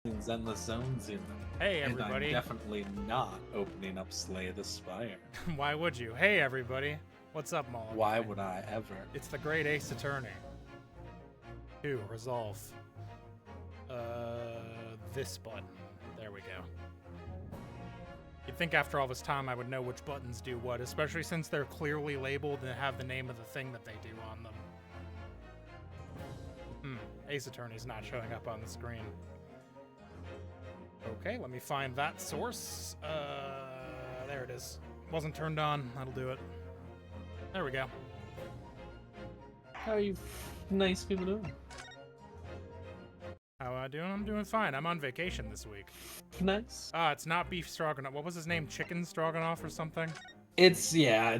and the zones in. Hey, everybody. And I'm definitely not opening up Slay the Spire. Why would you? Hey, everybody. What's up, Mulligan? Why would I ever? It's the Great Ace Attorney. 2. Resolve. This button. There we go. You'd think after all this time I would know which buttons do what, especially since they're clearly labeled and have the name of the thing that they do on them. Ace Attorney's not showing up on the screen. Okay, let me find that source. There it is. Wasn't turned on. That'll do it. There we go. How are you nice people doing? How am I doing? I'm doing fine. I'm on vacation this week. Nice. It's not beef stroganoff. What was his name? Chicken stroganoff or something? It's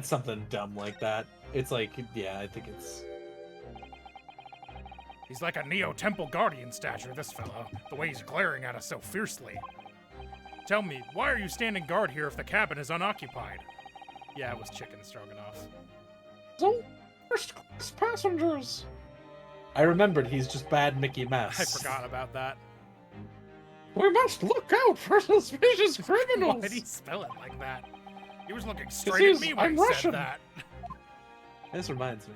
something dumb like that. It's like, I think it's... He's like a Neo-Temple Guardian statue, this fellow. The way he's glaring at us so fiercely. Tell me, why are you standing guard here if the cabin is unoccupied? Yeah, it was chicken stroganoff. So, first-class passengers. I remembered he's just bad Mickey Mouse. I forgot about that. We must look out for suspicious criminals. Why did he spell it like that? He was looking straight at me when he said that. This reminds me.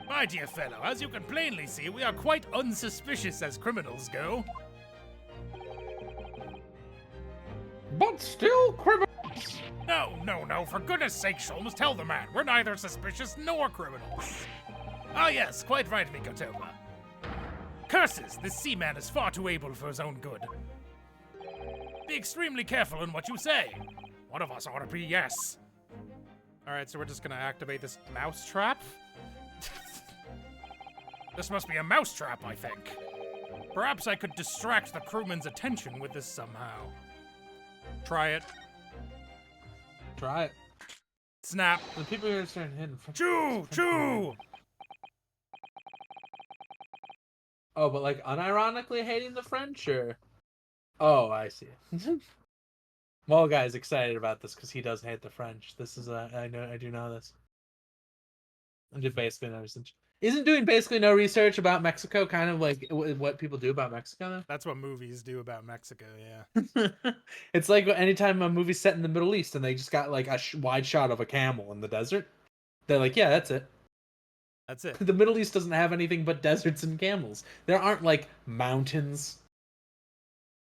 My dear fellow, as you can plainly see, we are quite unsuspicious as criminals go. But still criminals. No, for goodness sake, Sholmes, tell the man. We're neither suspicious nor criminals. Ah yes, quite right, Mikotoba. Curses, this seaman is far too able for his own good. Be extremely careful in what you say. One of us ought to be yes. Alright, so we're just gonna activate this mouse trap? This must be a mouse trap, I think. Perhaps I could distract the crewman's attention with this somehow. Try it. Try it. Snap. The people here are starting hitting. Choo! Oh, but like unironically hating the French, or? Oh, I see. Well, guy's excited about this because he does hate the French. This is I do know this. I did basically no research. Isn't doing basically no research about Mexico kind of like what people do about Mexico? Though? That's what movies do about Mexico, yeah. It's like anytime a movie's set in the Middle East and they just got like a wide shot of a camel in the desert, they're like, yeah, that's it. That's it. The Middle East doesn't have anything but deserts and camels. There aren't like mountains,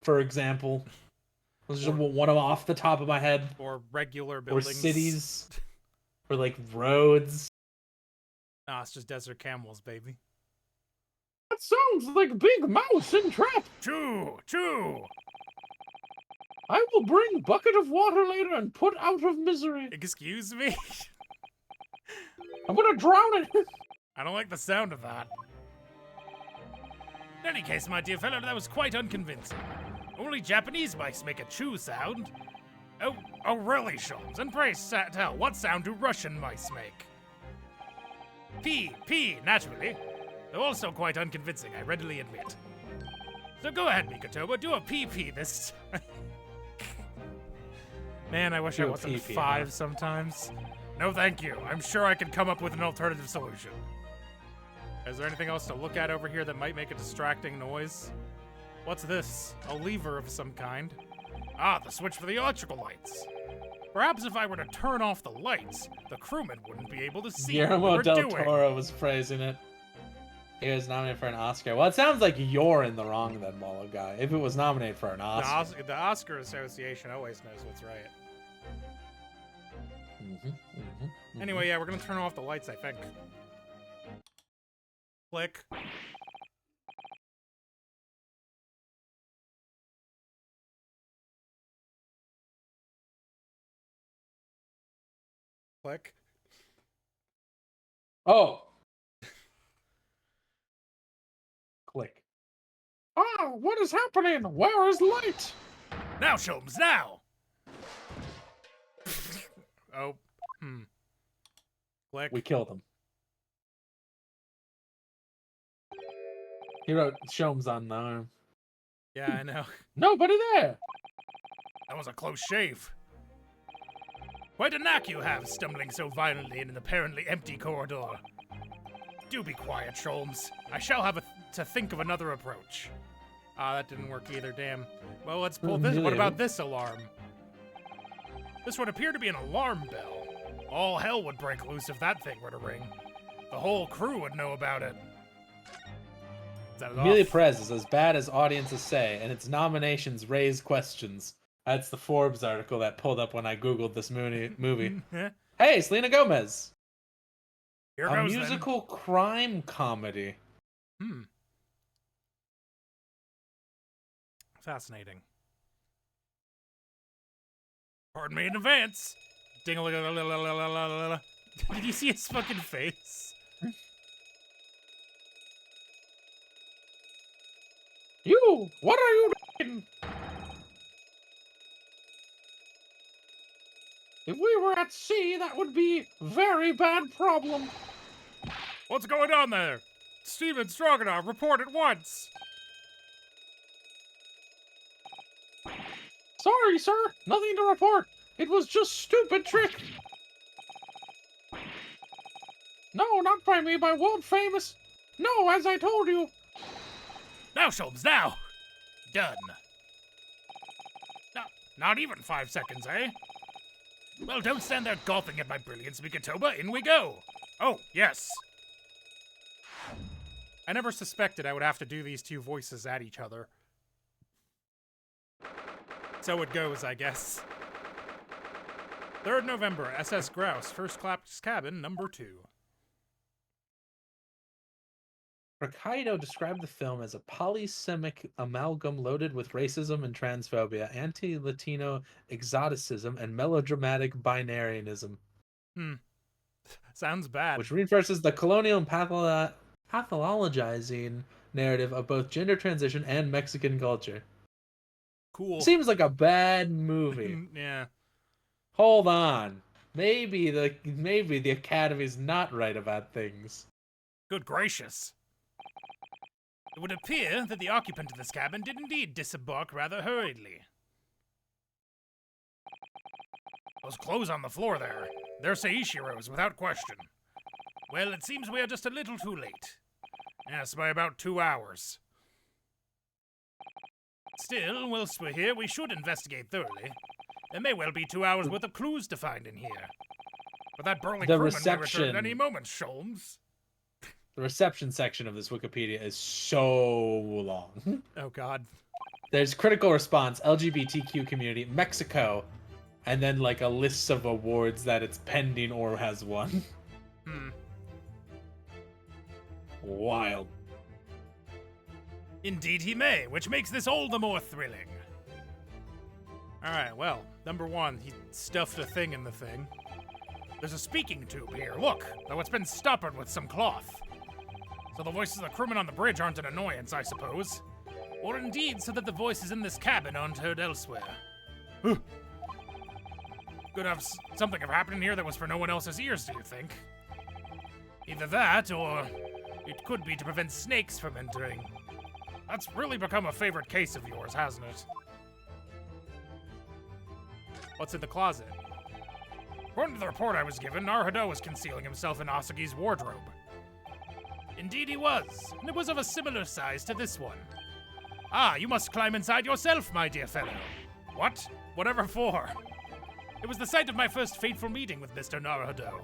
for example. There's just one off the top of my head. Or regular buildings. Or cities. Or like roads. Nah, it's just desert camels, baby. That sounds like Big Mouse and Trap. Choo! I will bring bucket of water later and put out of misery. Excuse me? I'm gonna drown it. I don't like the sound of that. In any case, my dear fellow, that was quite unconvincing. Only Japanese mice make a choo sound. Oh, really, Sholmes? And pray tell, what sound do Russian mice make? P, naturally. Though also quite unconvincing, I readily admit. So go ahead, Mikotoba, do a PP this time. Man, I wish I wasn't 5 sometimes. No, thank you. I'm sure I can come up with an alternative solution. Is there anything else to look at over here that might make a distracting noise? What's this? A lever of some kind. Ah, the switch for the electrical lights. Perhaps if I were to turn off the lights, the crewmen wouldn't be able to see what we're doing. Guillermo del Toro was praising it. He was nominated for an Oscar. Well, it sounds like you're in the wrong then, Molo Guy. If it was nominated for an Oscar. The Oscar Association always knows what's right. Anyway, yeah, we're gonna turn off the lights, I think. Click. Click. Oh. Click. Oh, what is happening? Where is light? Now, Sholmes, now! Click. We killed him. He wrote Sholmes on the arm. Yeah, I know. Nobody there! That was a close shave. Quite a knack you have, stumbling so violently in an apparently empty corridor. Do be quiet, Sholmes. I shall have to think of another approach. Ah, that didn't work either, damn. Well, let's pull this. What about this alarm? This would appear to be an alarm bell. All hell would break loose if that thing were to ring. The whole crew would know about it. Amelia Perez is as bad as audiences say, and its nominations raise questions. That's the Forbes article that pulled up when I googled this movie. Hey, Selena Gomez. Here a goes, musical crime comedy. Fascinating. Pardon me in advance. Ding-a-ling-a-ling-a-ling-a-ling-a-ling. Did you see his fucking face? You! What are you doing? If we were at sea, that would be very bad problem. What's going on there? Steven Stroganoff, report at once. Sorry, sir. Nothing to report. It was just stupid trick. No, not by me, by world famous. No, as I told you. Now, Sholmes, now. Done. No, not even 5 seconds, eh? Well, don't stand there gawping at my brilliance, Mikotoba. In we go. Oh, yes. I never suspected I would have to do these two voices at each other. So it goes, I guess. 3rd November, SS Grouse, First Class Cabin, number 2. Hokkaido described the film as a polysemic amalgam loaded with racism and transphobia, anti-Latino exoticism, and melodramatic binarianism. Sounds bad. Which reinforces the colonial and pathologizing narrative of both gender transition and Mexican culture. Cool. Seems like a bad movie. Yeah. Hold on. Maybe the Academy's not right about things. Good gracious. It would appear that the occupant of this cabin did indeed disembark rather hurriedly. Those clothes on the floor there, they're Seishiro's without question. Well, it seems we are just a little too late. Yes, by about 2 hours. Still, whilst we're here, we should investigate thoroughly. There may well be 2 hours worth of clues to find in here. But that burly crewman may return at any moment, Sholmes. The reception section of this Wikipedia is so long. Oh, God. There's critical response, LGBTQ community, Mexico, and then like a list of awards that it's pending or has won. Wild. Indeed he may, which makes this all the more thrilling. Alright, well, number 1, he stuffed a thing in the thing. There's a speaking tube here, look, though it's been stoppered with some cloth. So the voices of the crewmen on the bridge aren't an annoyance, I suppose. Or indeed, so that the voices in this cabin aren't heard elsewhere. Could have something have happened in here that was for no one else's ears, do you think? Either that, or it could be to prevent snakes from entering. That's really become a favorite case of yours, hasn't it? What's in the closet? According to the report I was given, Naruhodo was concealing himself in Asagi's wardrobe. Indeed he was, and it was of a similar size to this one. Ah, you must climb inside yourself, my dear fellow. What? Whatever for? It was the site of my first fateful meeting with Mr. Naruhodo.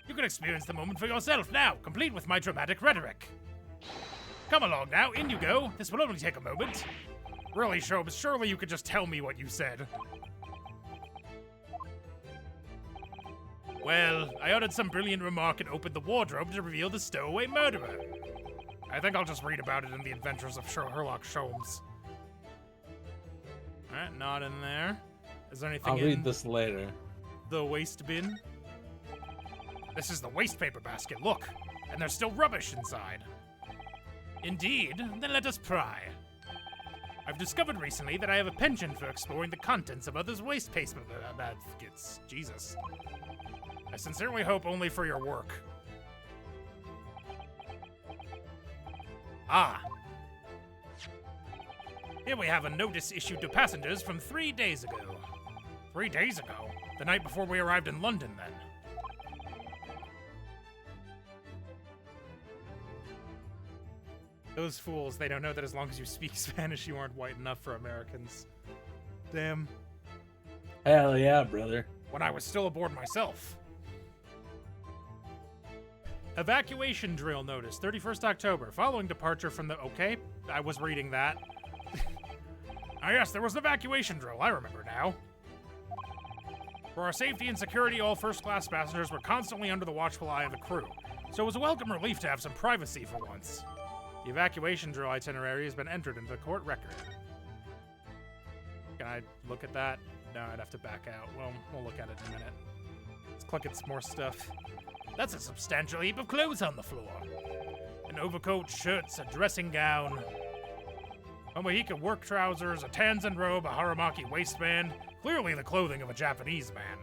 You can experience the moment for yourself now, complete with my dramatic rhetoric. Come along now, in you go. This will only take a moment. Really, Shobes, surely you could just tell me what you said. Well, I uttered some brilliant remark and opened the wardrobe to reveal the stowaway murderer. I think I'll just read about it in The Adventures of Herlock Sholmes. Alright, not in there. Is there anything I'll read this later. The waste bin? This is the waste paper basket, look! And there's still rubbish inside. Indeed, then let us pry. I've discovered recently that I have a penchant for exploring the contents of others' waste paper baskets. Jesus. I sincerely hope only for your work. Ah. Here we have a notice issued to passengers from 3 days ago. 3 days ago? The night before we arrived in London, then. Those fools, they don't know that as long as you speak Spanish, you aren't white enough for Americans. Damn. Hell yeah, brother. When I was still aboard myself. Evacuation drill notice, 31st October. Following departure from the... Okay, I was reading that. Ah yes, there was an evacuation drill. I remember now. For our safety and security, all first-class passengers were constantly under the watchful eye of the crew. So it was a welcome relief to have some privacy for once. The evacuation drill itinerary has been entered into the court record. Can I look at that? No, I'd have to back out. Well, we'll look at it in a minute. Let's click at some more stuff. That's a substantial heap of clothes on the floor. An overcoat, shirts, a dressing gown, a Mohican work trousers, a Tanzan robe, a Haramaki waistband. Clearly the clothing of a Japanese man.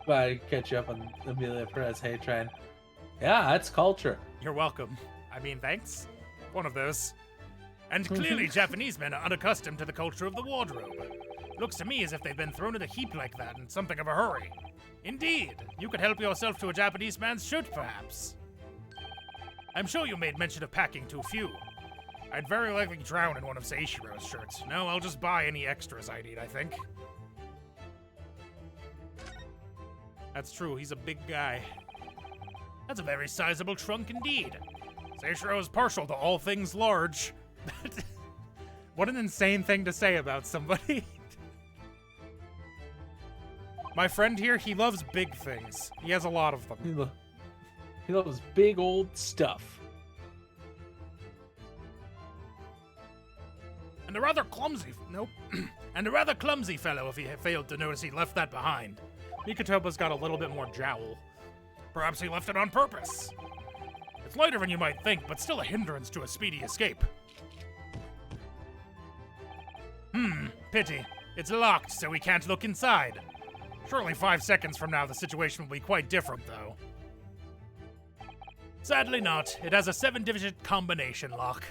I catch you up on Amelia Perez Hey Train. Yeah, that's culture. You're welcome. I mean, thanks. One of those. And clearly Japanese men are unaccustomed to the culture of the wardrobe. Looks to me as if they've been thrown in a heap like that in something of a hurry. Indeed, you could help yourself to a Japanese man's shirt, perhaps. I'm sure you made mention of packing too few. I'd very likely drown in one of Seishiro's shirts. No, I'll just buy any extras I need, I think. That's true, he's a big guy. That's a very sizable trunk indeed. Seishiro is partial to all things large. What an insane thing to say about somebody. My friend here, he loves big things. He has a lot of them. He loves big old stuff. And a rather clumsy... Nope. And a rather clumsy fellow if he had failed to notice he left that behind. Mikotoba's got a little bit more jowl. Perhaps he left it on purpose. It's lighter than you might think, but still a hindrance to a speedy escape. Pity. It's locked, so we can't look inside. Surely 5 seconds from now the situation will be quite different, though. Sadly not. It has a 7-digit combination lock.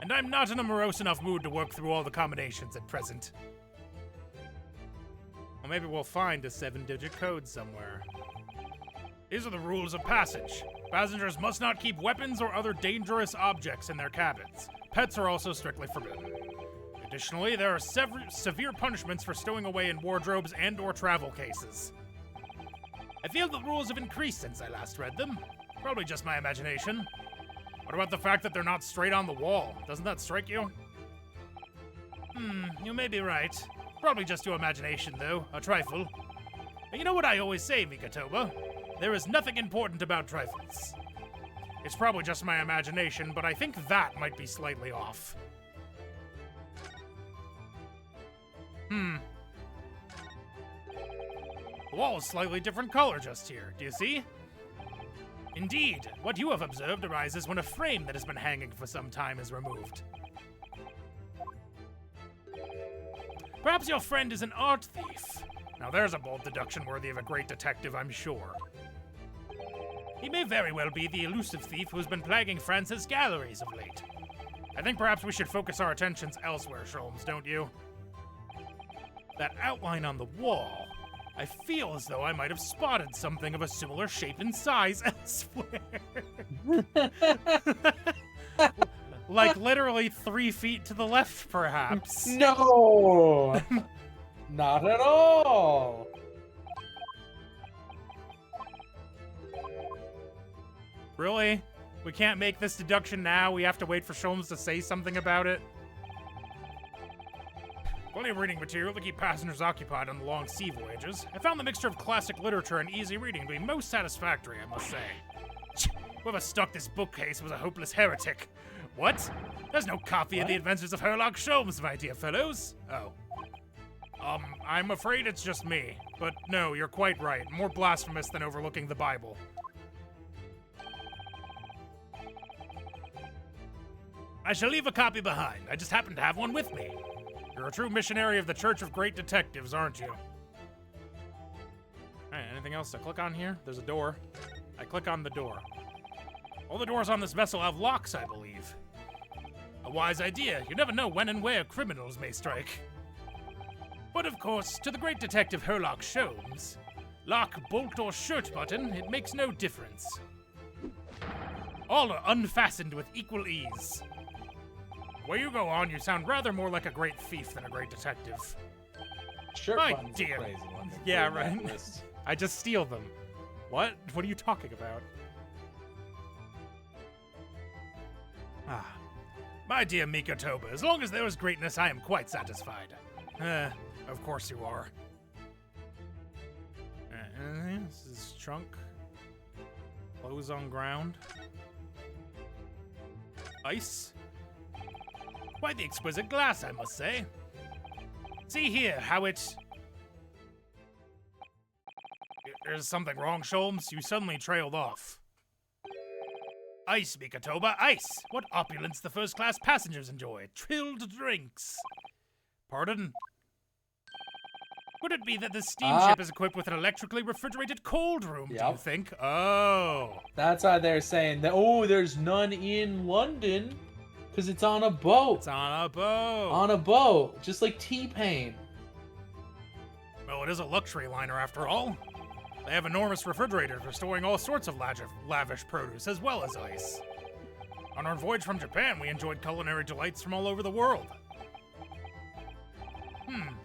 And I'm not in a morose enough mood to work through all the combinations at present. Well, maybe we'll find a 7-digit code somewhere. These are the rules of passage. Passengers must not keep weapons or other dangerous objects in their cabins. Pets are also strictly forbidden. Additionally, there are severe punishments for stowing away in wardrobes and/or travel cases. I feel the rules have increased since I last read them. Probably just my imagination. What about the fact that they're not straight on the wall? Doesn't that strike you? You may be right. Probably just your imagination, though. A trifle. And you know what I always say, Mikotoba? There is nothing important about trifles. It's probably just my imagination, but I think that might be slightly off. The wall is slightly different color just here, do you see? Indeed, what you have observed arises when a frame that has been hanging for some time is removed. Perhaps your friend is an art thief. Now there's a bold deduction worthy of a great detective, I'm sure. He may very well be the elusive thief who's been plaguing France's galleries of late. I think perhaps we should focus our attentions elsewhere, Sholmes, don't you? That outline on the wall, I feel as though I might have spotted something of a similar shape and size elsewhere. Like literally 3 feet to the left, perhaps. No! Not at all! Really? We can't make this deduction now? We have to wait for Sholmes to say something about it? Plenty of reading material to keep passengers occupied on the long sea voyages. I found the mixture of classic literature and easy reading to be most satisfactory, I must say. Whoever stuck this bookcase was a hopeless heretic. What? There's no copy of The Adventures of Herlock Sholmes, my dear fellows. Oh. I'm afraid it's just me. But no, you're quite right. More blasphemous than overlooking the Bible. I shall leave a copy behind. I just happen to have one with me. You're a true missionary of the Church of Great Detectives, aren't you? Alright, anything else to click on here? There's a door. I click on the door. All the doors on this vessel have locks, I believe. A wise idea. You never know when and where criminals may strike. But of course, to the great detective Herlock Sholmes, lock, bolt, or shirt button, it makes no difference. All are unfastened with equal ease. Where you go on, you sound rather more like a great thief than a great detective. Shirt My buttons dear. are crazy one. Yeah, right. I just steal them. What? What are you talking about? Ah. My dear Mikotoba, as long as there is greatness, I am quite satisfied. Of course you are. This is trunk. Clothes on ground. Ice. Quite the exquisite glass, I must say. See here how it... There's something wrong, Sholmes. You suddenly trailed off. Ice, Mikotoba, ice! What opulence the first-class passengers enjoy. Chilled drinks. Pardon? Would it be that the steamship is equipped with an electrically refrigerated cold room, do you think? Oh. That's why they're saying that, oh, there's none in London, because it's on a boat. It's on a boat. On a boat, just like T-Pain. Well, it is a luxury liner after all. They have enormous refrigerators for storing all sorts of lavish produce, as well as ice. On our voyage from Japan, we enjoyed culinary delights from all over the world.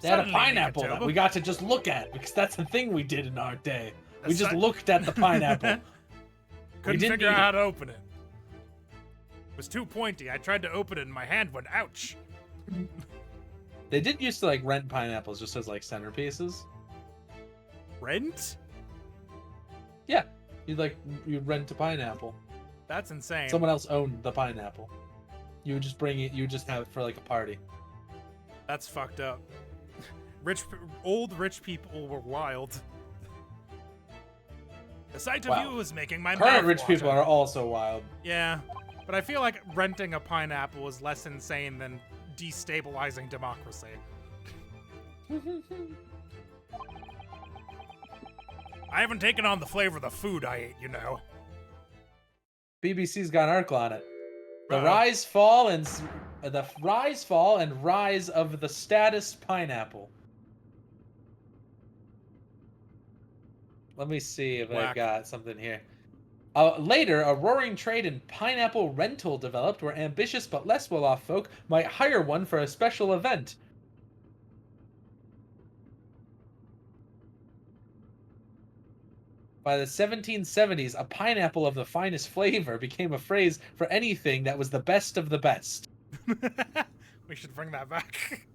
They had a pineapple that we got to just look at, because that's the thing we did in our day. We just looked at the pineapple. Couldn't figure out how to open it. It was too pointy. I tried to open it and my hand went, ouch. They did used to like rent pineapples just as like centerpieces. Rent? Yeah, you'd rent a pineapple. That's insane. Someone else owned the pineapple. You would just bring it. You would just have it for like a party. That's fucked up. Old rich people were wild. The sight of you was making my mouth Current rich water. people are also wild. Yeah, but I feel like renting a pineapple is less insane than destabilizing democracy. I haven't taken on the flavor of the food I ate, you know. BBC's got an article on it. The rise, fall, and rise of the status pineapple. Let me see if I've got something here. Later, a roaring trade in pineapple rental developed, where ambitious but less well-off folk might hire one for a special event. By the 1770s, a pineapple of the finest flavor became a phrase for anything that was the best of the best. We should bring that back.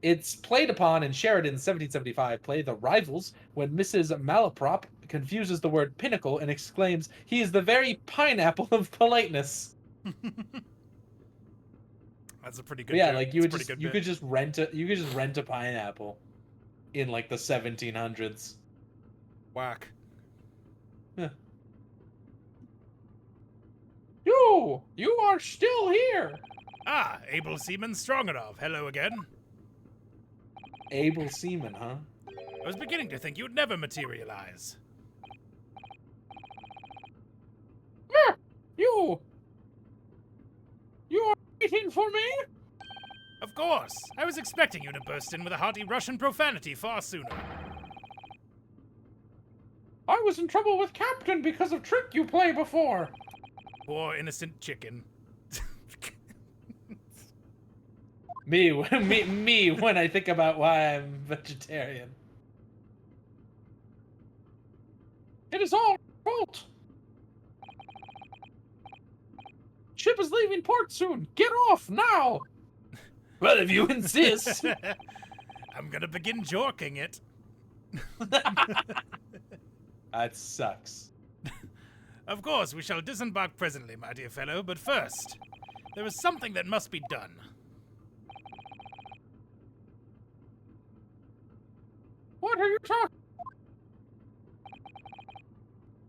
It's played upon in Sheridan's 1775 play The Rivals, when Mrs. Malaprop confuses the word pinnacle and exclaims, "He is the very pineapple of politeness." That's a pretty good. Yeah, joke. like you could just rent a pineapple in like the 1700s. Whack. Yeah. You are still here. Ah, able seaman Stronganov. Hello again. Able seaman, huh? I was beginning to think you'd never materialize. You are waiting for me? Of course. I was expecting you to burst in with a hearty Russian profanity far sooner. I was in trouble with Captain because of trick you play before. Poor innocent chicken. Me when I think about why I'm vegetarian. It is all your fault. Ship is leaving port soon. Get off now. Well, if you insist. I'm gonna begin jorking it. That sucks. Of course, we shall disembark presently, my dear fellow, but first, there is something that must be done. What are you talking?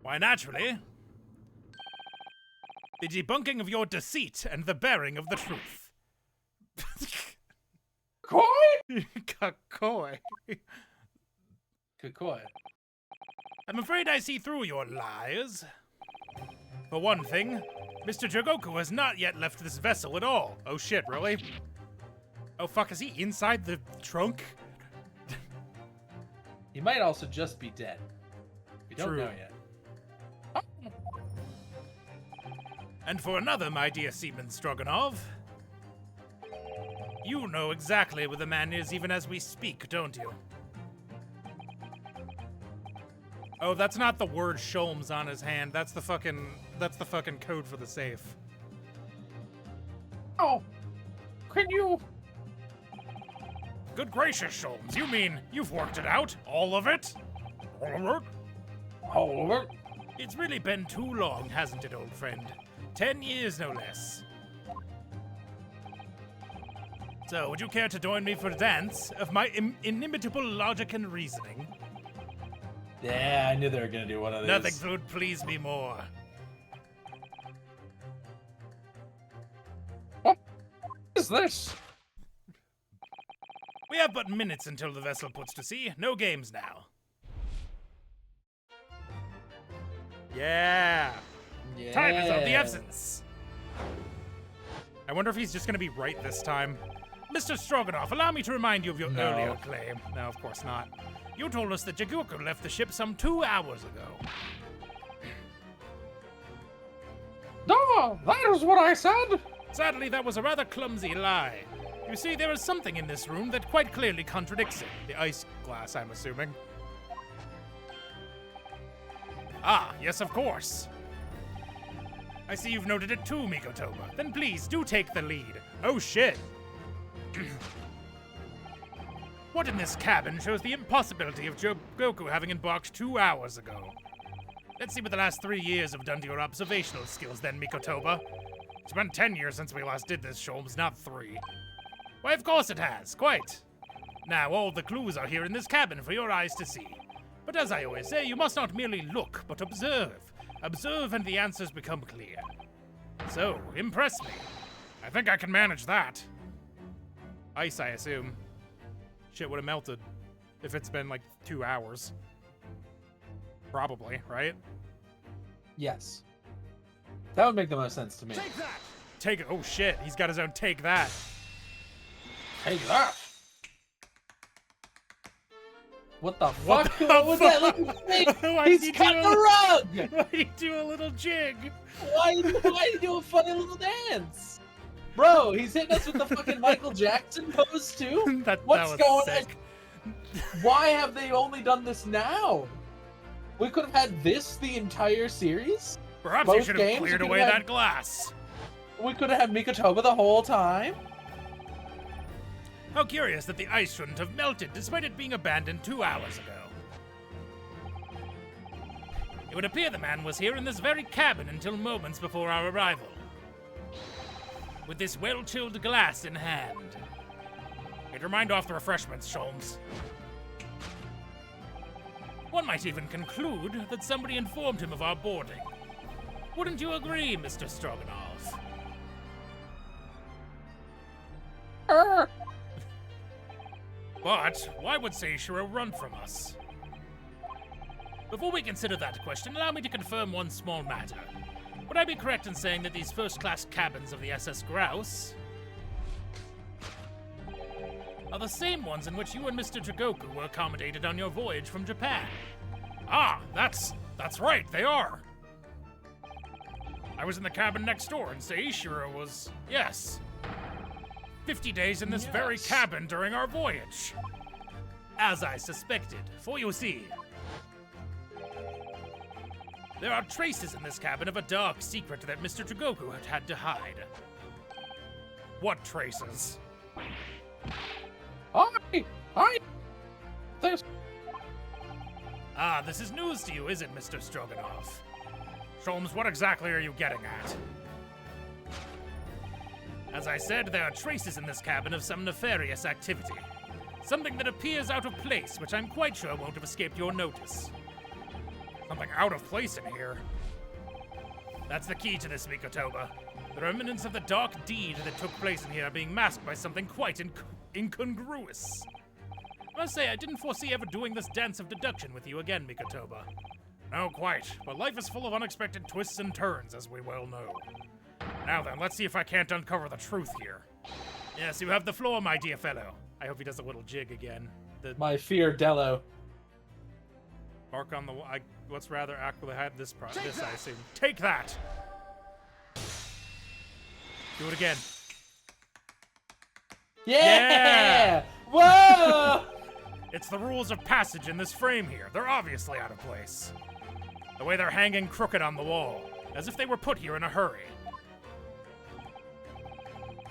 Why, naturally, the debunking of your deceit and the bearing of the truth. Coy? Coy. Coy. I'm afraid I see through your lies. For one thing, Mr. Dragoku has not yet left this vessel at all. Oh shit, really? Oh fuck, is he inside the trunk? He might also just be dead. We don't True. know yet. And for another, my dear Seaman Stroganov, you know exactly where the man is even as we speak, don't you? Oh, that's not the word Sholmes on his hand. That's the fucking code for the safe. Oh, can you? Good gracious, Sholmes. You mean you've worked it out? All of it? All of it? All of it? It's really been too long, hasn't it, old friend? 10 years, no less. So, would you care to join me for a dance of my inimitable logic and reasoning? Yeah, I knew they were gonna do one of these. Nothing would please me more. What is this? We have but minutes until the vessel puts to sea. No games now. Yeah. Time is of the essence. I wonder if he's just gonna be right this time. Mr. Stroganoff, allow me to remind you of your earlier claim. No, of course not. You told us that Jaguko left the ship some 2 hours ago. No, that is what I said. Sadly, that was a rather clumsy lie. You see, there is something in this room that quite clearly contradicts it. The ice glass, I'm assuming. Ah, yes, of course. I see you've noted it too, Mikotoba. Then please, do take the lead. Oh, shit. What in this cabin shows the impossibility of Goku having embarked 2 hours ago? Let's see what the last 3 years have done to your observational skills then, Mikotoba. It's been 10 years since we last did this, Sholmes, not 3. Why, of course it has, quite. Now, all the clues are here in this cabin for your eyes to see. But as I always say, you must not merely look, but observe. Observe and the answers become clear. So, impress me. I think I can manage that. Ice, I assume. Shit would have melted if it's been like 2 hours. Probably, right? Yes. That would make the most sense to me. Take that! Take it. Oh shit, he's got his own take that. Take that! What the What fuck? the What was that? Look at his face! He's cutting the rug! Why did he do a little jig? Why did he do a funny little dance? Bro, he's hitting us with the fucking Michael Jackson pose too? What's going sick. on? Why have they only done this now? We could have had this the entire series? Perhaps you should have cleared away that glass. We could have had Mikotoba the whole time? How curious that the ice shouldn't have melted despite it being abandoned 2 hours ago. It would appear the man was here in this very cabin until moments before our arrival. With this well-chilled glass in hand. Get your mind off the refreshments, Sholmes. One might even conclude that somebody informed him of our boarding. Wouldn't you agree, Mr. Stroganoff? But why would Seishiro run from us? Before we consider that question, allow me to confirm one small matter. Would I be correct in saying that these first-class cabins of the SS Grouse are the same ones in which you and Mr. Jagoku were accommodated on your voyage from Japan? Ah, that's right, they are. I was in the cabin next door, and Seishiro was, yes, 50 days in this very cabin during our voyage. As I suspected, for you see, there are traces in this cabin of a dark secret that Mr. Jagoku had to hide. What traces? This. Ah, this is news to you, is it, Mr. Stroganoff? Sholmes, what exactly are you getting at? As I said, there are traces in this cabin of some nefarious activity. Something that appears out of place, which I'm quite sure won't have escaped your notice. Something out of place in here? That's the key to this, Mikotoba. The remnants of the dark deed that took place in here are being masked by something quite incongruous. I must say, I didn't foresee ever doing this dance of deduction with you again, Mikotoba. No, quite, but life is full of unexpected twists and turns, as we well know. Now then, let's see if I can't uncover the truth here. Yes, you have the floor, my dear fellow. I hope he does a little jig again. My fear, Dello. Mark on the what's rather accurately had this I assume. Take that! Do it again. Yeah! Whoa! It's the rules of passage in this frame here. They're obviously out of place. The way they're hanging crooked on the wall, as if they were put here in a hurry.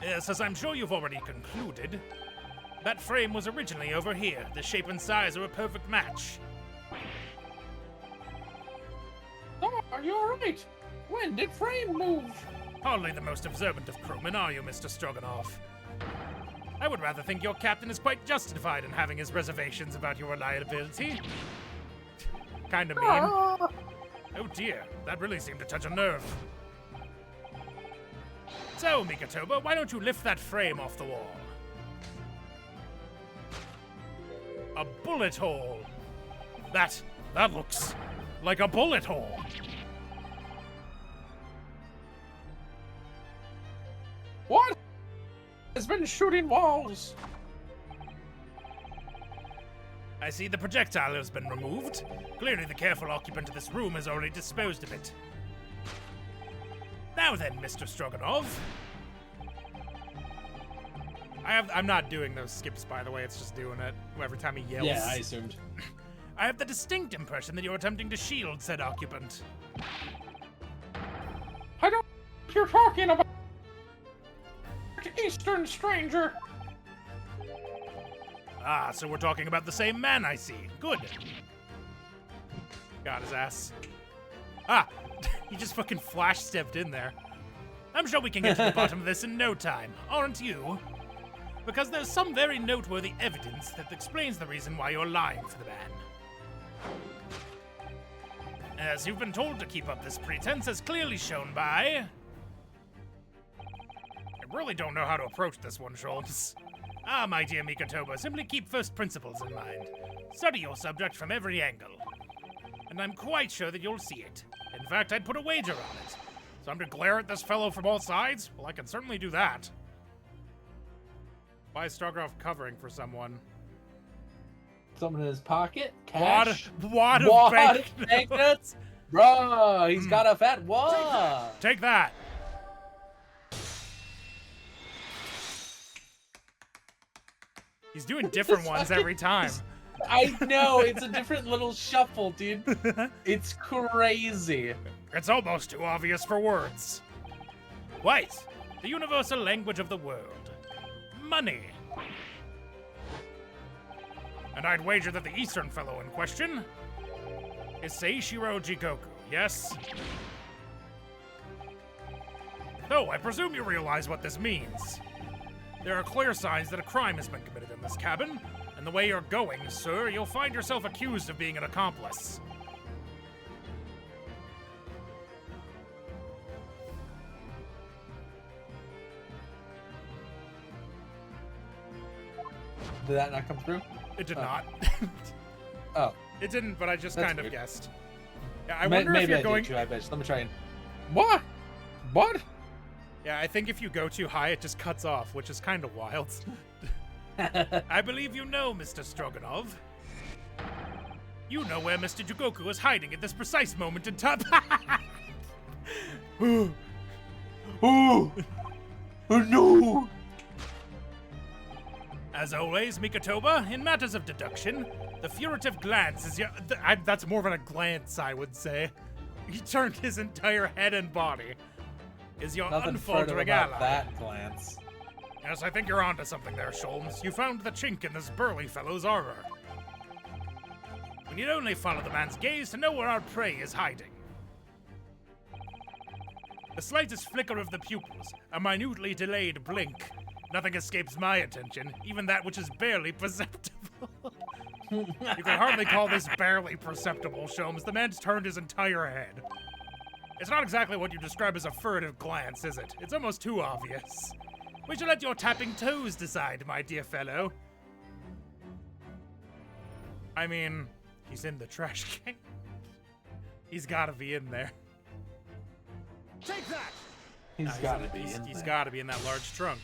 Yes, as I'm sure you've already concluded, that frame was originally over here. The shape and size are a perfect match. Oh, are you alright? When did frame move? Hardly the most observant of crewmen, are you, Mr. Stroganoff? I would rather think your captain is quite justified in having his reservations about your reliability. Kinda mean. Oh dear, that really seemed to touch a nerve. So, Mikotoba, why don't you lift that frame off the wall? A bullet hole. That looks like a bullet hole. What? Has been shooting walls. I see the projectile has been removed. Clearly the careful occupant of this room has already disposed of it. Now then, Mr. Stroganoff. I'm not doing those skips, by the way, it's just doing it every time he yells. Yeah, I assumed. I have the distinct impression that you're attempting to shield said occupant. I don't know what you're talking about. Eastern stranger. Ah, so we're talking about the same man, I see. Good. Got his ass. Ah, he just fucking flash-stepped in there. I'm sure we can get to the bottom of this in no time, aren't you? Because there's some very noteworthy evidence that explains the reason why you're lying for the man. As you've been told to keep up this pretense as clearly shown by... I really don't know how to approach this one, Schultz. Ah, my dear Mikotoba, simply keep first principles in mind. Study your subject from every angle. And I'm quite sure that you'll see it. In fact, I'd put a wager on it. So I'm to glare at this fellow from all sides? Well, I can certainly do that. Why is Stroganoff covering for someone? Something in his pocket? Cash? Wad of banknotes? Bro, he's got a fat wad. Take that. He's doing different ones every time. I know, it's a different little shuffle, dude. It's crazy. It's almost too obvious for words. Wait, the universal language of the world. Money. And I'd wager that the Eastern fellow in question is Seishiro Jigoku, yes? No, I presume you realize what this means. There are clear signs that a crime has been committed in this cabin, and the way you're going, sir, you'll find yourself accused of being an accomplice. Did that not come through? It did not. Oh. It didn't, but I just That's kind of weird. guessed. Yeah, I wonder if Maybe you're I going... did too, I bet. Let me try and... What? What? Yeah, I think if you go too high, it just cuts off, which is kind of wild. I believe you know, Mr. Stroganoff. You know where Mr. Jigoku is hiding at this precise moment in time. Oh! Oh no! As always, Mikotoba, in matters of deduction, the furtive glance is your... that's more than a glance, I would say. He turned his entire head and body. Is your Nothing unfaltering about ally. that glance. Yes, I think you're onto something there, Sholmes. You found the chink in this burly fellow's armor. We need only follow the man's gaze to know where our prey is hiding. The slightest flicker of the pupils, a minutely delayed blink. Nothing escapes my attention, even that which is barely perceptible. You can hardly call this barely perceptible, Sholmes. The man's turned his entire head. It's not exactly what you describe as a furtive glance, is it? It's almost too obvious. We shall let your tapping toes decide, my dear fellow. I mean, he's in the trash can. He's gotta be in there. Take that! He's gotta be in there. He's gotta be in that large trunk.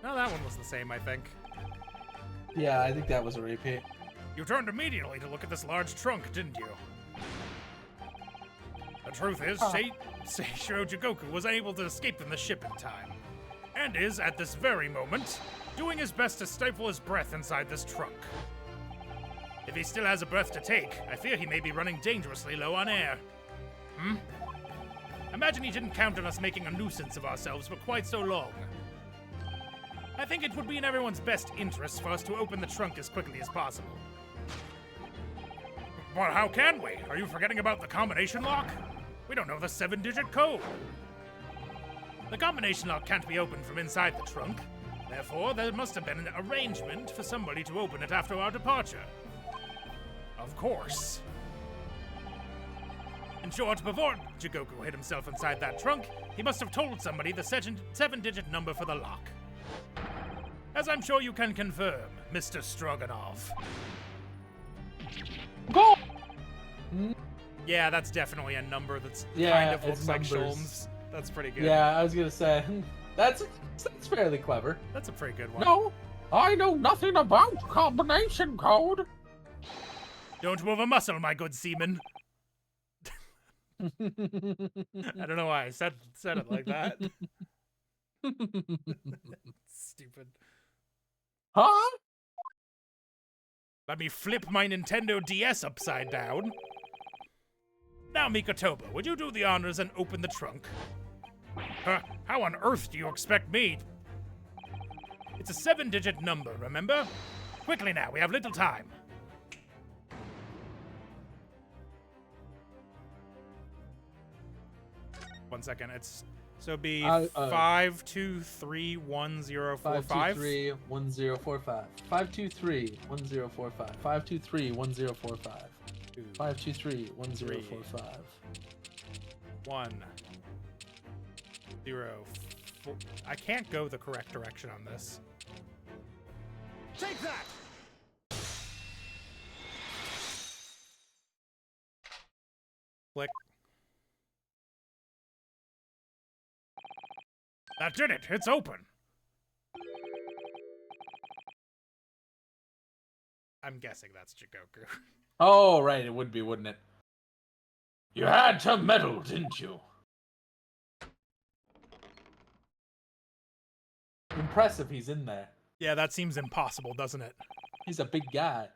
No, that one was the same, I think. Yeah, I think that was a repeat. You turned immediately to look at this large trunk, didn't you? The truth is, Seishiro Jigoku was unable to escape from the ship in time, and is, at this very moment, doing his best to stifle his breath inside this trunk. If he still has a breath to take, I fear he may be running dangerously low on air. Imagine he didn't count on us making a nuisance of ourselves for quite so long. I think it would be in everyone's best interest for us to open the trunk as quickly as possible. But how can we? Are you forgetting about the combination lock? We don't know the 7-digit code. The combination lock can't be opened from inside the trunk. Therefore, there must have been an arrangement for somebody to open it after our departure. Of course. In short, before Jigoku hid himself inside that trunk, he must have told somebody the 7-digit number for the lock. As I'm sure you can confirm, Mr. Stroganoff. Go! Yeah, that's definitely a number that's Yeah, kind of it's looks like numbers. Sholmes. That's pretty good. Yeah, I was gonna say that's fairly clever. That's a pretty good one. No, I know nothing about combination code. Don't move a muscle, my good seaman. I don't know why I said it like that. Stupid. Huh? Let me flip my Nintendo DS upside down. Now, Mikotoba, would you do the honors and open the trunk? How on earth do you expect me? It's a 7-digit number, remember? Quickly now, we have little time. One second, so it'd be 5231045. 523-1045. 523-1045. 523-1045. 523-1045. 1 0 4. I can't go the correct direction on this. Take that! Click. That did it! It's open! I'm guessing that's Jigoku. Oh, right, it would be, wouldn't it? You had to meddle, didn't you? Impressive he's in there. Yeah, that seems impossible, doesn't it? He's a big guy.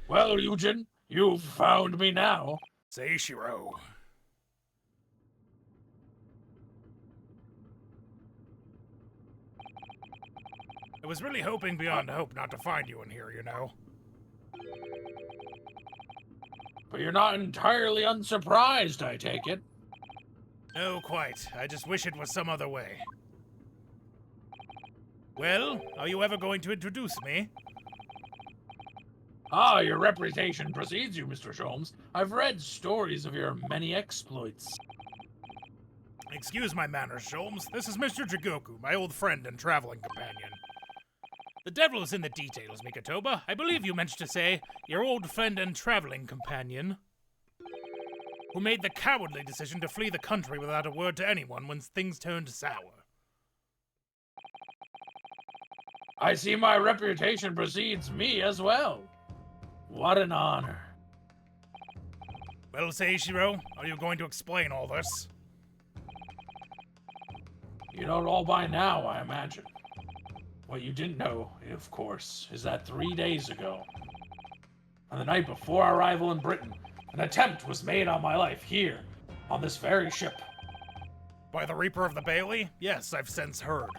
Well, Eugen, you've found me now. Seishiro. I was really hoping beyond hope not to find you in here, you know. But you're not entirely unsurprised, I take it. No, quite. I just wish it was some other way. Well, are you ever going to introduce me? Ah, your reputation precedes you, Mr. Sholmes. I've read stories of your many exploits. Excuse my manners, Sholmes. This is Mr. Jigoku, my old friend and traveling companion. The devil is in the details, Mikotoba. I believe you meant to say your old friend and traveling companion, who made the cowardly decision to flee the country without a word to anyone when things turned sour. I see my reputation precedes me as well. What an honor. Well, Seishiro, are you going to explain all this? You know it all by now, I imagine. What you didn't know, of course, is that 3 days ago, on the night before our arrival in Britain, an attempt was made on my life here, on this very ship. By the Reaper of the Bailey? Yes, I've since heard.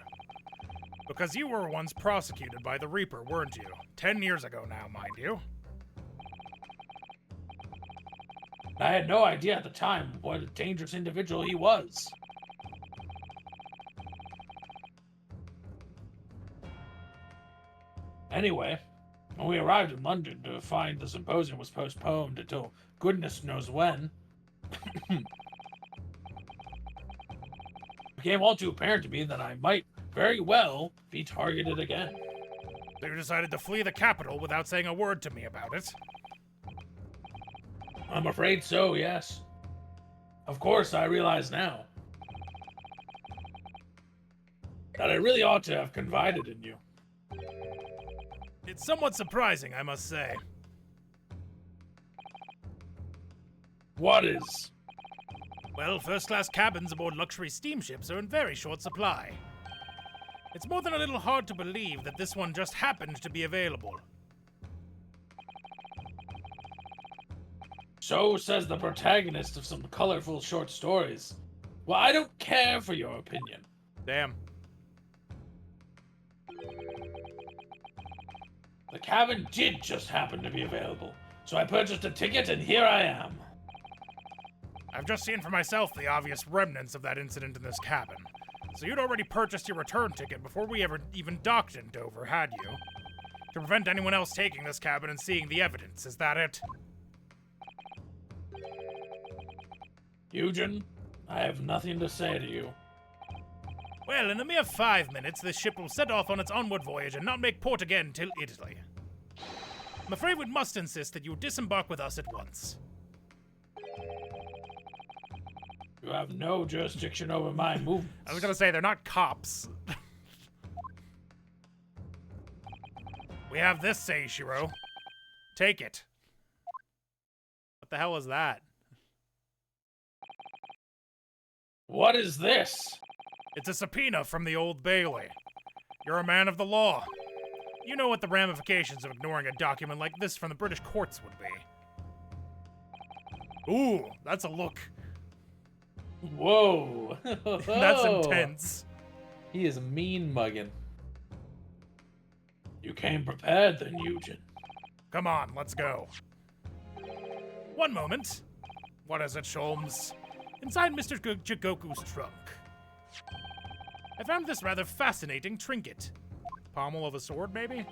Because you were once prosecuted by the Reaper, weren't you? 10 years ago now, mind you. I had no idea at the time what a dangerous individual he was. Anyway, when we arrived in London to find the symposium was postponed until goodness knows when, it became all too apparent to me that I might very well be targeted again. So you decided to flee the capital without saying a word to me about it? I'm afraid so, yes. Of course, I realize now that I really ought to have confided in you. It's somewhat surprising, I must say. What is? Well, first-class cabins aboard luxury steamships are in very short supply. It's more than a little hard to believe that this one just happened to be available. So says the protagonist of some colorful short stories. Well, I don't care for your opinion. Damn. The cabin did just happen to be available, so I purchased a ticket and here I am. I've just seen for myself the obvious remnants of that incident in this cabin. So you'd already purchased your return ticket before we ever even docked in Dover, had you? To prevent anyone else taking this cabin and seeing the evidence, is that it? Eugen, I have nothing to say to you. Well, in a mere 5 minutes, this ship will set off on its onward voyage and not make port again till Italy. I'm afraid we must insist that you disembark with us at once. You have no jurisdiction over my movements. I was gonna say, they're not cops. We have this, Seishiro. Take it. What the hell is that? What is this? It's a subpoena from the Old Bailey. You're a man of the law. You know what the ramifications of ignoring a document like this from the British courts would be. Ooh, that's a look. Whoa. That's intense. He is mean mugging. You came prepared then, Eugen. Come on, let's go. One moment. What is it, Sholmes? Inside Mr. Jigoku's trunk. I found this rather fascinating trinket. Pommel of a sword, maybe?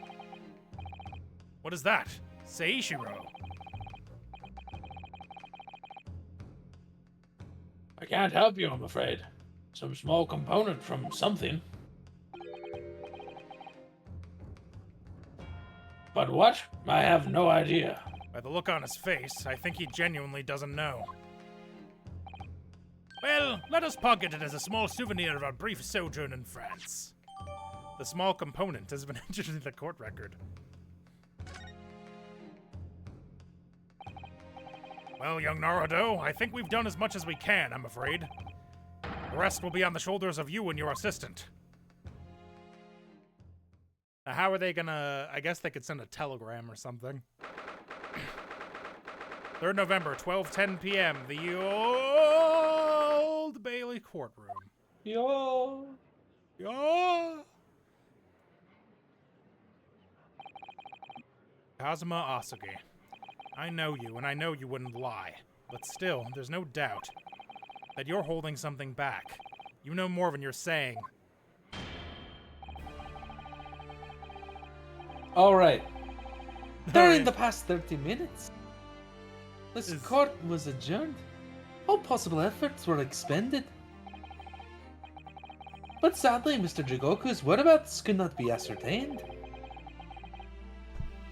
What is that? Seishiro. I can't help you, I'm afraid. Some small component from something. But what? I have no idea. By the look on his face, I think he genuinely doesn't know. Well, let us pocket it as a small souvenir of our brief sojourn in France. The small component has been entered into the court record. Well, young Naruto, I think we've done as much as we can, I'm afraid. The rest will be on the shoulders of you and your assistant. Now, how are they gonna... I guess they could send a telegram or something. 3rd November, 12:10 p.m., the Old Bailey courtroom. Yo. Kazuma Asugi. I know you, and I know you wouldn't lie. But still, there's no doubt that you're holding something back. You know more than you're saying. All right. During the past 30 minutes, this court was adjourned. All possible efforts were expended. But sadly, Mr. Jigoku's whereabouts could not be ascertained.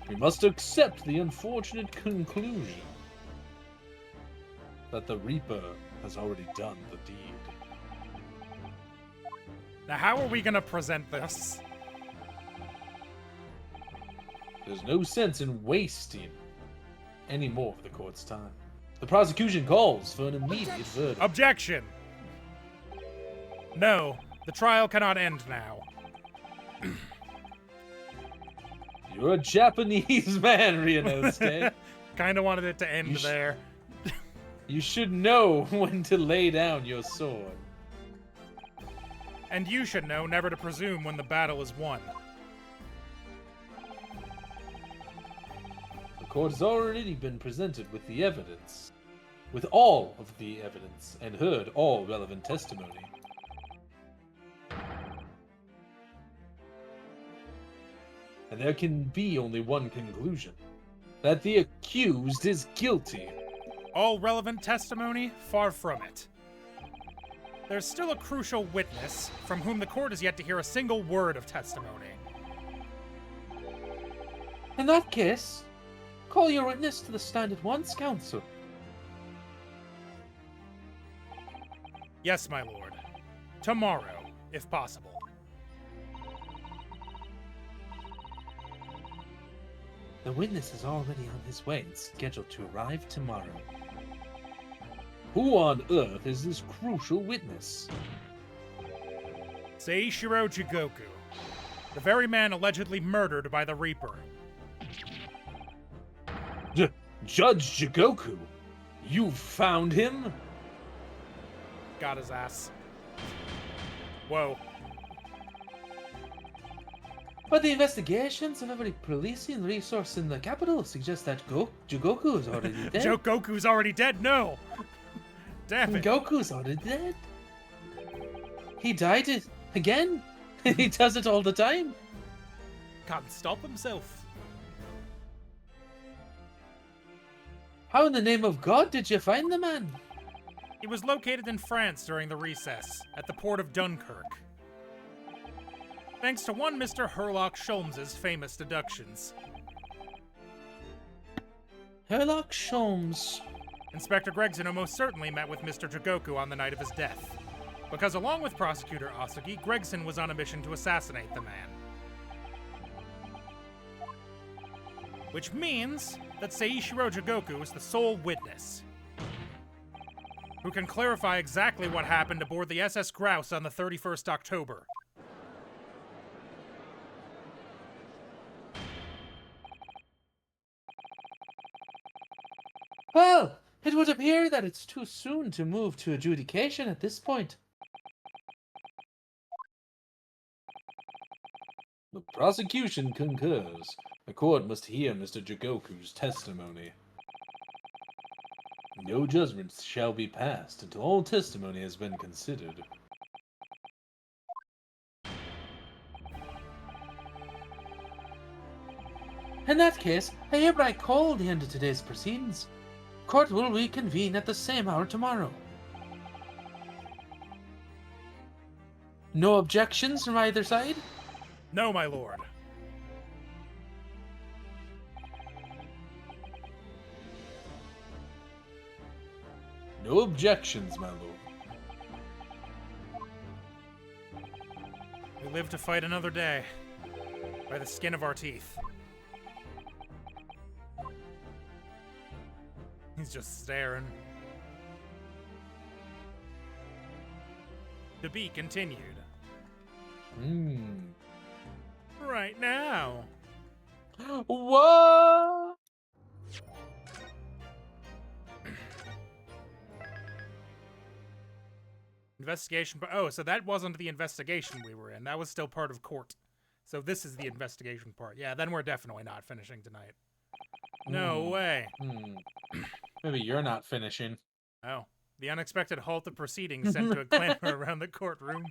We must accept the unfortunate conclusion that the Reaper has already done the deed. Now, how are we gonna present this? There's no sense in wasting any more of the court's time. The prosecution calls for an immediate verdict. Objection! No, the trial cannot end now. You're a Japanese man, Ryunosuke. Kinda wanted it to end there. You should know when to lay down your sword. And you should know never to presume when the battle is won. The court has already been presented with the evidence. With all of the evidence, and heard all relevant testimony. And there can be only one conclusion. That the accused is guilty. All relevant testimony? Far from it. There's still a crucial witness from whom the court has yet to hear a single word of testimony. In that case, call your witness to the stand at once, counsel. Yes, my lord. Tomorrow, if possible. The witness is already on his way and scheduled to arrive tomorrow. Who on earth is this crucial witness? Seishiro Jigoku, the very man allegedly murdered by the Reaper. Judge Jigoku? You found him? Got his ass. Whoa. But the investigations of every policing resource in the capital suggest that Jigoku is already dead. Goku's already dead? No! Damn it. Goku's already dead. He died again. He does it all the time. Can't stop himself. How in the name of God did you find the man? He was located in France during the recess, at the port of Dunkirk. Thanks to one Mr. Herlock Sholmes's famous deductions. Herlock Sholmes. Inspector Gregson almost certainly met with Mr. Jigoku on the night of his death, because along with Prosecutor Asugi, Gregson was on a mission to assassinate the man. Which means that Seishiro Jigoku is the sole witness, who can clarify exactly what happened aboard the SS Grouse on the 31st October. Well, it would appear that it's too soon to move to adjudication at this point. The prosecution concurs. The court must hear Mr. Jigoku's testimony. No judgment shall be passed until all testimony has been considered. In that case, I hereby call the end of today's proceedings. Court will reconvene at the same hour tomorrow. No objections from either side? No, my lord. No objections, my lord. We live to fight another day, by the skin of our teeth. He's just staring. To be continued. Right now. What? Investigation. Oh, so that wasn't the investigation we were in. That was still part of court. So this is the investigation part. Yeah, then we're definitely not finishing tonight. No way. Maybe you're not finishing. Oh. The unexpected halt of proceedings sent to a clamor around the courtroom.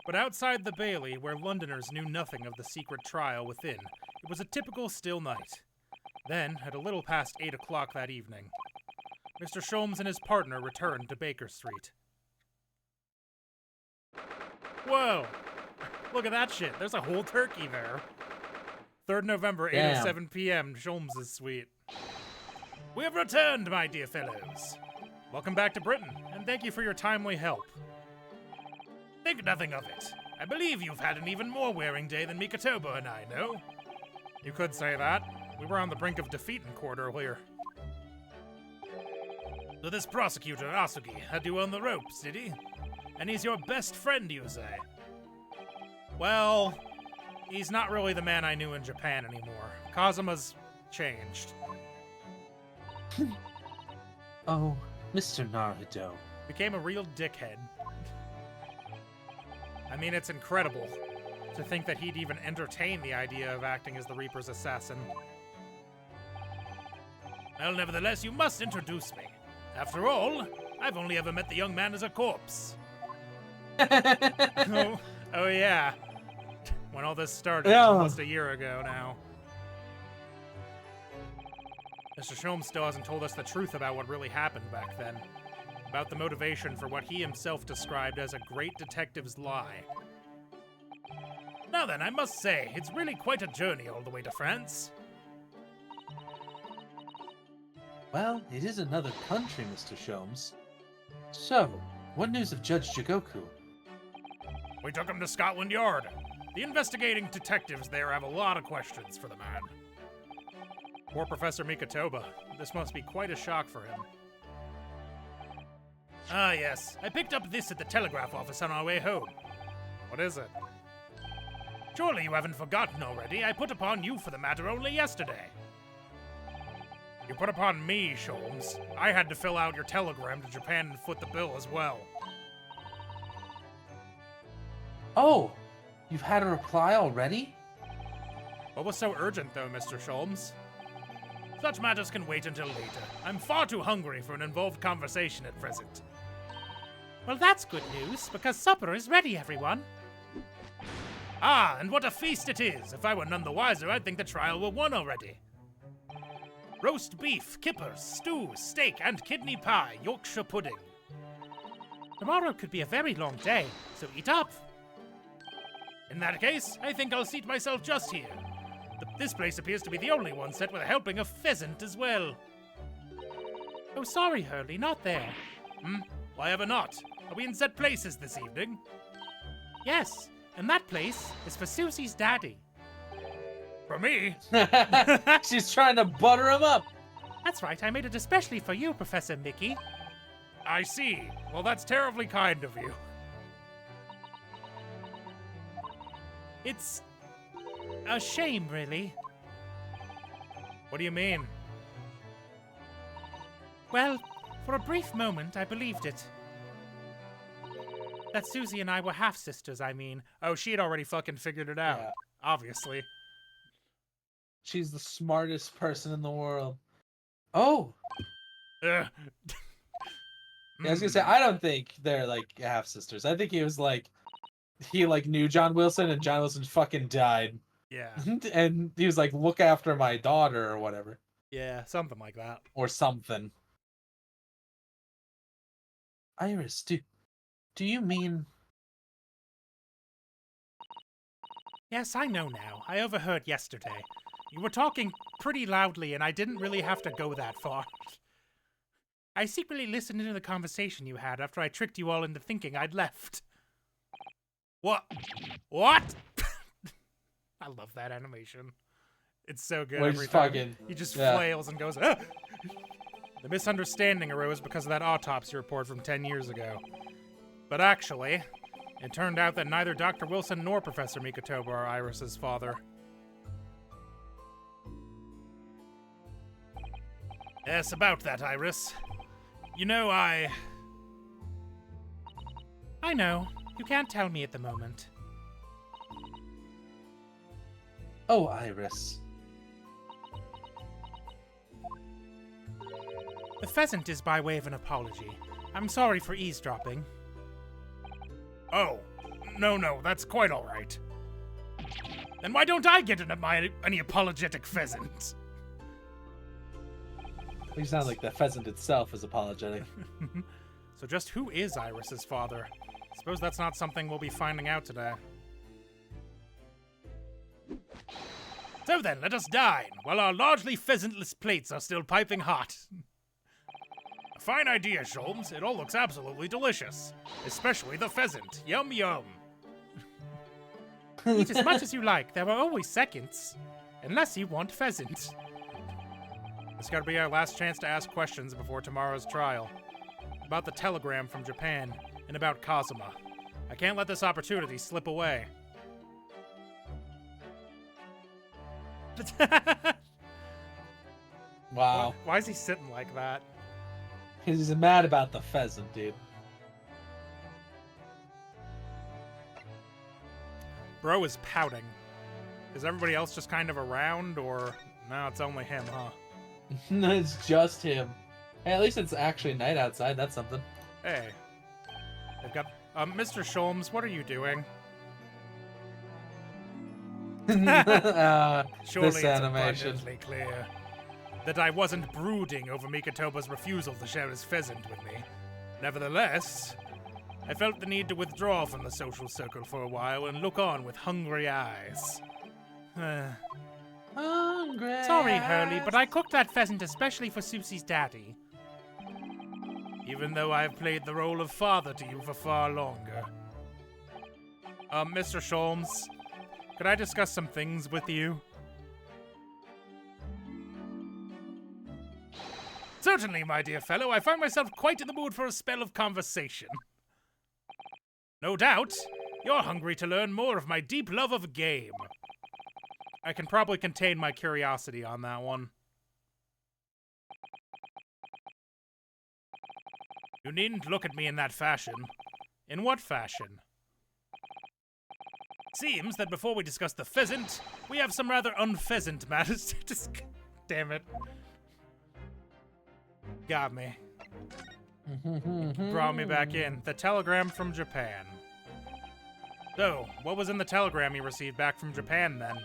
But outside the Bailey, where Londoners knew nothing of the secret trial within, it was a typical still night. Then, at a little past 8 o'clock that evening, Mr. Sholmes and his partner returned to Baker Street. Whoa! Look at that shit. There's a whole turkey there. 3rd November, 8:07 p.m., Sholmes' suite. We have returned, my dear fellows. Welcome back to Britain, and thank you for your timely help. Think nothing of it. I believe you've had an even more wearing day than Mikotoba and I know. You could say that. We were on the brink of defeat in court earlier. So this prosecutor, Asugi, had you on the ropes, did he? And he's your best friend, you say? Well, he's not really the man I knew in Japan anymore. Kazuma's changed. Oh, Mr. Naruto. Became a real dickhead. I mean, it's incredible to think that he'd even entertain the idea of acting as the Reaper's assassin. Well, nevertheless, you must introduce me. After all, I've only ever met the young man as a corpse. Oh yeah. When all this started, almost a year ago now. Mr. Sholmes still hasn't told us the truth about what really happened back then. About the motivation for what he himself described as a great detective's lie. Now then, I must say, it's really quite a journey all the way to France. Well, it is another country, Mr. Sholmes. So, what news of Judge Jigoku? We took him to Scotland Yard. The investigating detectives there have a lot of questions for the man. Poor Professor Mikotoba. This must be quite a shock for him. Ah, yes. I picked up this at the telegraph office on our way home. What is it? Surely you haven't forgotten already. I put upon you for the matter only yesterday. You put upon me, Sholmes. I had to fill out your telegram to Japan and foot the bill as well. Oh, you've had a reply already? What was so urgent, though, Mr. Sholmes? Such matters can wait until later. I'm far too hungry for an involved conversation at present. Well, that's good news, because supper is ready, everyone. Ah, and what a feast it is! If I were none the wiser, I'd think the trial were won already. Roast beef, kippers, stew, steak, and kidney pie, Yorkshire pudding. Tomorrow could be a very long day, so eat up. In that case, I think I'll seat myself just here. This place appears to be the only one set with a helping of pheasant as well. Oh, sorry, Hurley, not there. Why ever not? Are we in set places this evening? Yes, and that place is for Susie's daddy. For me? She's trying to butter him up. That's right, I made it especially for you, Professor Mickey. I see. Well, that's terribly kind of you. It's a shame, really. What do you mean? Well, for a brief moment, I believed it. That Susie and I were half-sisters, I mean. Oh, she had already fucking figured it out. Yeah. Obviously. She's the smartest person in the world. Oh. Ugh. Yeah, I was gonna say, I don't think they're like half sisters. I think he was like, he like knew John Wilson and John Wilson fucking died. Yeah. And he was like, look after my daughter or whatever. Yeah, something like that. Or something. Iris, do you mean... Yes, I know now. I overheard yesterday. You were talking pretty loudly, and I didn't really have to go that far. I secretly listened into the conversation you had after I tricked you all into thinking I'd left. What? What? I love that animation. It's so good. Where Every he's time fucking... he just yeah. flails and goes, ah! The misunderstanding arose because of that autopsy report from 10 years ago. But actually, it turned out that neither Dr. Wilson nor Professor Mikotoba are Iris's father. Yes, about that, Iris. You know, I know. You can't tell me at the moment. Oh, Iris. The pheasant is by way of an apology. I'm sorry for eavesdropping. Oh, no, that's quite all right. Then why don't I get any apologetic pheasant? You sound like the pheasant itself is apologetic. So just who is Iris's father? Suppose that's not something we'll be finding out today. So then, let us dine, while our largely pheasantless plates are still piping hot. A fine idea, Sholmes. It all looks absolutely delicious. Especially the pheasant. Yum yum. Eat as much as you like. There are always seconds. Unless you want pheasant. This gotta be our last chance to ask questions before tomorrow's trial. About the telegram from Japan, and about Kazuma. I can't let this opportunity slip away. Wow. Why is he sitting like that? He's mad about the pheasant, dude. Bro is pouting. Is everybody else just kind of around, or... No, it's only him, huh? No, it's just him. Hey, at least it's actually night outside. That's something. Hey. They've got... Mr. Sholmes, what are you doing? Surely This it's animation. abundantly clear that I wasn't brooding over Mikotoba's refusal to share his pheasant with me. Nevertheless, I felt the need to withdraw from the social circle for a while and look on with hungry eyes. Hungry. Sorry, Hurley, but I cooked that pheasant especially for Susie's daddy. Even though I've played the role of father to you for far longer. Mr. Sholmes, could I discuss some things with you? Certainly, my dear fellow, I find myself quite in the mood for a spell of conversation. No doubt, you're hungry to learn more of my deep love of game. I can probably contain my curiosity on that one. You needn't look at me in that fashion. In what fashion? Seems that before we discuss the pheasant, we have some rather unpheasant matters to discuss. Damn it. Got me. Brought me back in. The telegram from Japan. So, what was in the telegram you received back from Japan, then?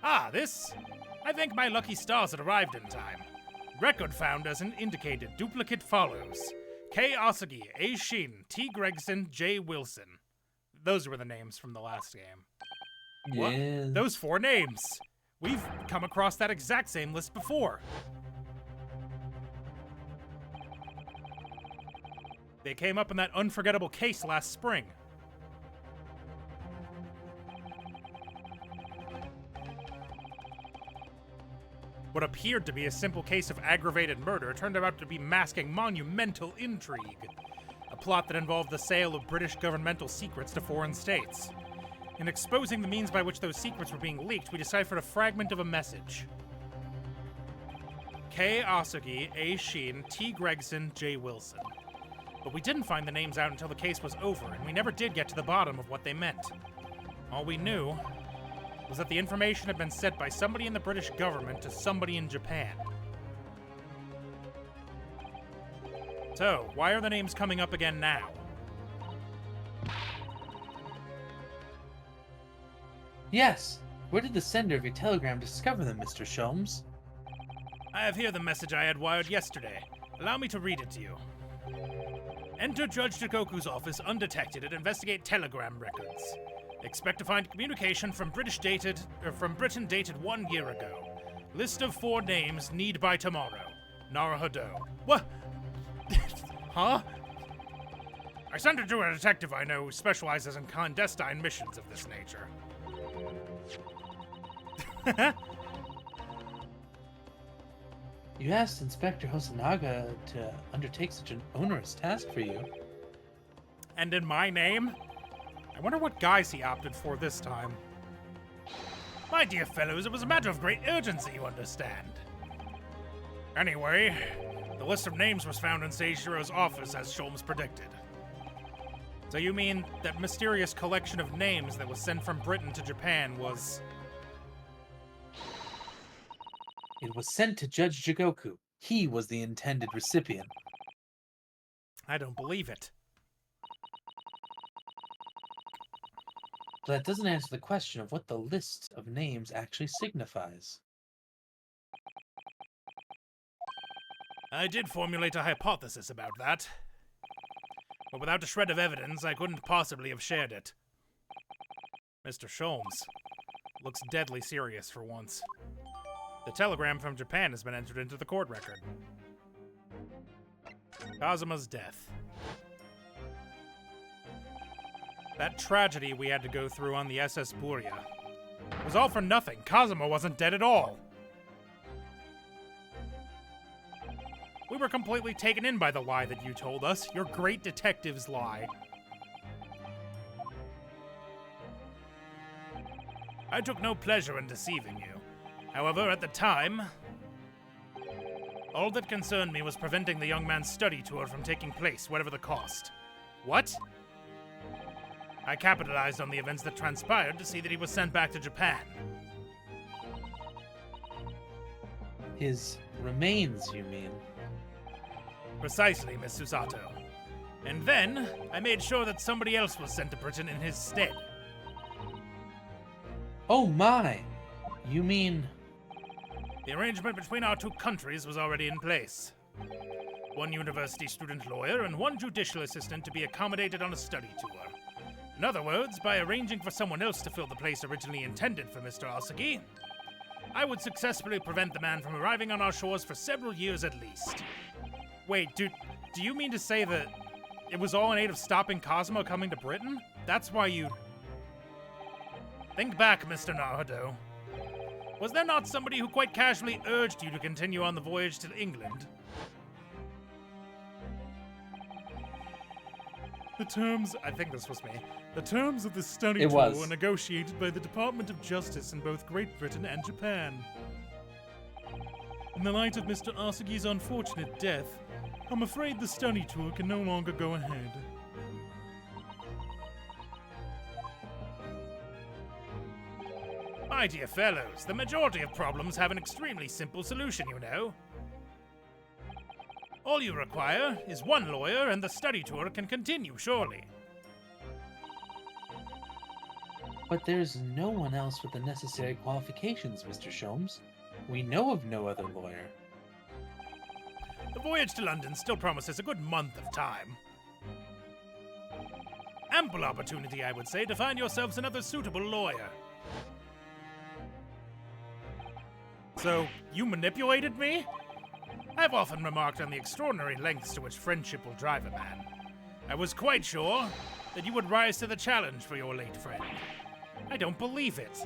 Ah, this? I think my lucky stars had arrived in time. Record found as indicated. Duplicate follows. K. Osagi, A. Shin, T. Gregson, J. Wilson. Those were the names from the last game. Yeah. What? Those 4 names. We've come across that exact same list before. They came up in that unforgettable case last spring. What appeared to be a simple case of aggravated murder turned out to be masking monumental intrigue. A plot that involved the sale of British governmental secrets to foreign states. In exposing the means by which those secrets were being leaked, we deciphered a fragment of a message. K. Osagi, A. Shin, T. Gregson, J. Wilson. But we didn't find the names out until the case was over, and we never did get to the bottom of what they meant. All we knew was that the information had been sent by somebody in the British government to somebody in Japan. So, why are the names coming up again now? Yes. Where did the sender of your telegram discover them, Mr. Sholmes? I have here the message I had wired yesterday. Allow me to read it to you. Enter Judge Jikoku's office undetected and investigate telegram records. Expect to find communication from Britain dated 1 year ago. List of 4 names need by tomorrow. Naruhodo. What? Huh? I sent it to a detective I know who specializes in clandestine missions of this nature. You asked Inspector Hosonaga to undertake such an onerous task for you. And in my name? I wonder what guise he opted for this time. My dear fellows, it was a matter of great urgency, you understand. Anyway, the list of names was found in Seishiro's office as Sholmes predicted. So you mean that mysterious collection of names that was sent from Britain to Japan was... It was sent to Judge Jigoku. He was the intended recipient. I don't believe it. But that doesn't answer the question of what the list of names actually signifies. I did formulate a hypothesis about that. But without a shred of evidence, I couldn't possibly have shared it. Mr. Sholmes looks deadly serious for once. The telegram from Japan has been entered into the court record. Kazuma's death. That tragedy we had to go through on the SS Buria was all for nothing. Kazuma wasn't dead at all. We were completely taken in by the lie that you told us. Your great detective's lie. I took no pleasure in deceiving you. However, at the time, all that concerned me was preventing the young man's study tour from taking place, whatever the cost. What? I capitalized on the events that transpired to see that he was sent back to Japan. His remains, you mean? Precisely, Miss Susato. And then, I made sure that somebody else was sent to Britain in his stead. Oh my! You mean... The arrangement between our 2 countries was already in place. 1 university student lawyer and 1 judicial assistant to be accommodated on a study tour. In other words, by arranging for someone else to fill the place originally intended for Mr. Osaki, I would successfully prevent the man from arriving on our shores for several years at least. Wait, do you mean to say that it was all in aid of stopping Kazuma coming to Britain? That's why you... Think back, Mr. Naruhodo. Was there not somebody who quite casually urged you to continue on the voyage to England? The terms, I think this was me, the terms of the study It tour was. were negotiated by the Department of Justice in both Great Britain and Japan. In the light of Mr. Asagi's unfortunate death, I'm afraid the study tour can no longer go ahead. My dear fellows, the majority of problems have an extremely simple solution, you know. All you require is one lawyer and the study tour can continue, surely. But there's no one else with the necessary qualifications, Mr. Sholmes. We know of no other lawyer. The voyage to London still promises a good month of time. Ample opportunity, I would say, to find yourselves another suitable lawyer. So, you manipulated me? I've often remarked on the extraordinary lengths to which friendship will drive a man. I was quite sure that you would rise to the challenge for your late friend. I don't believe it.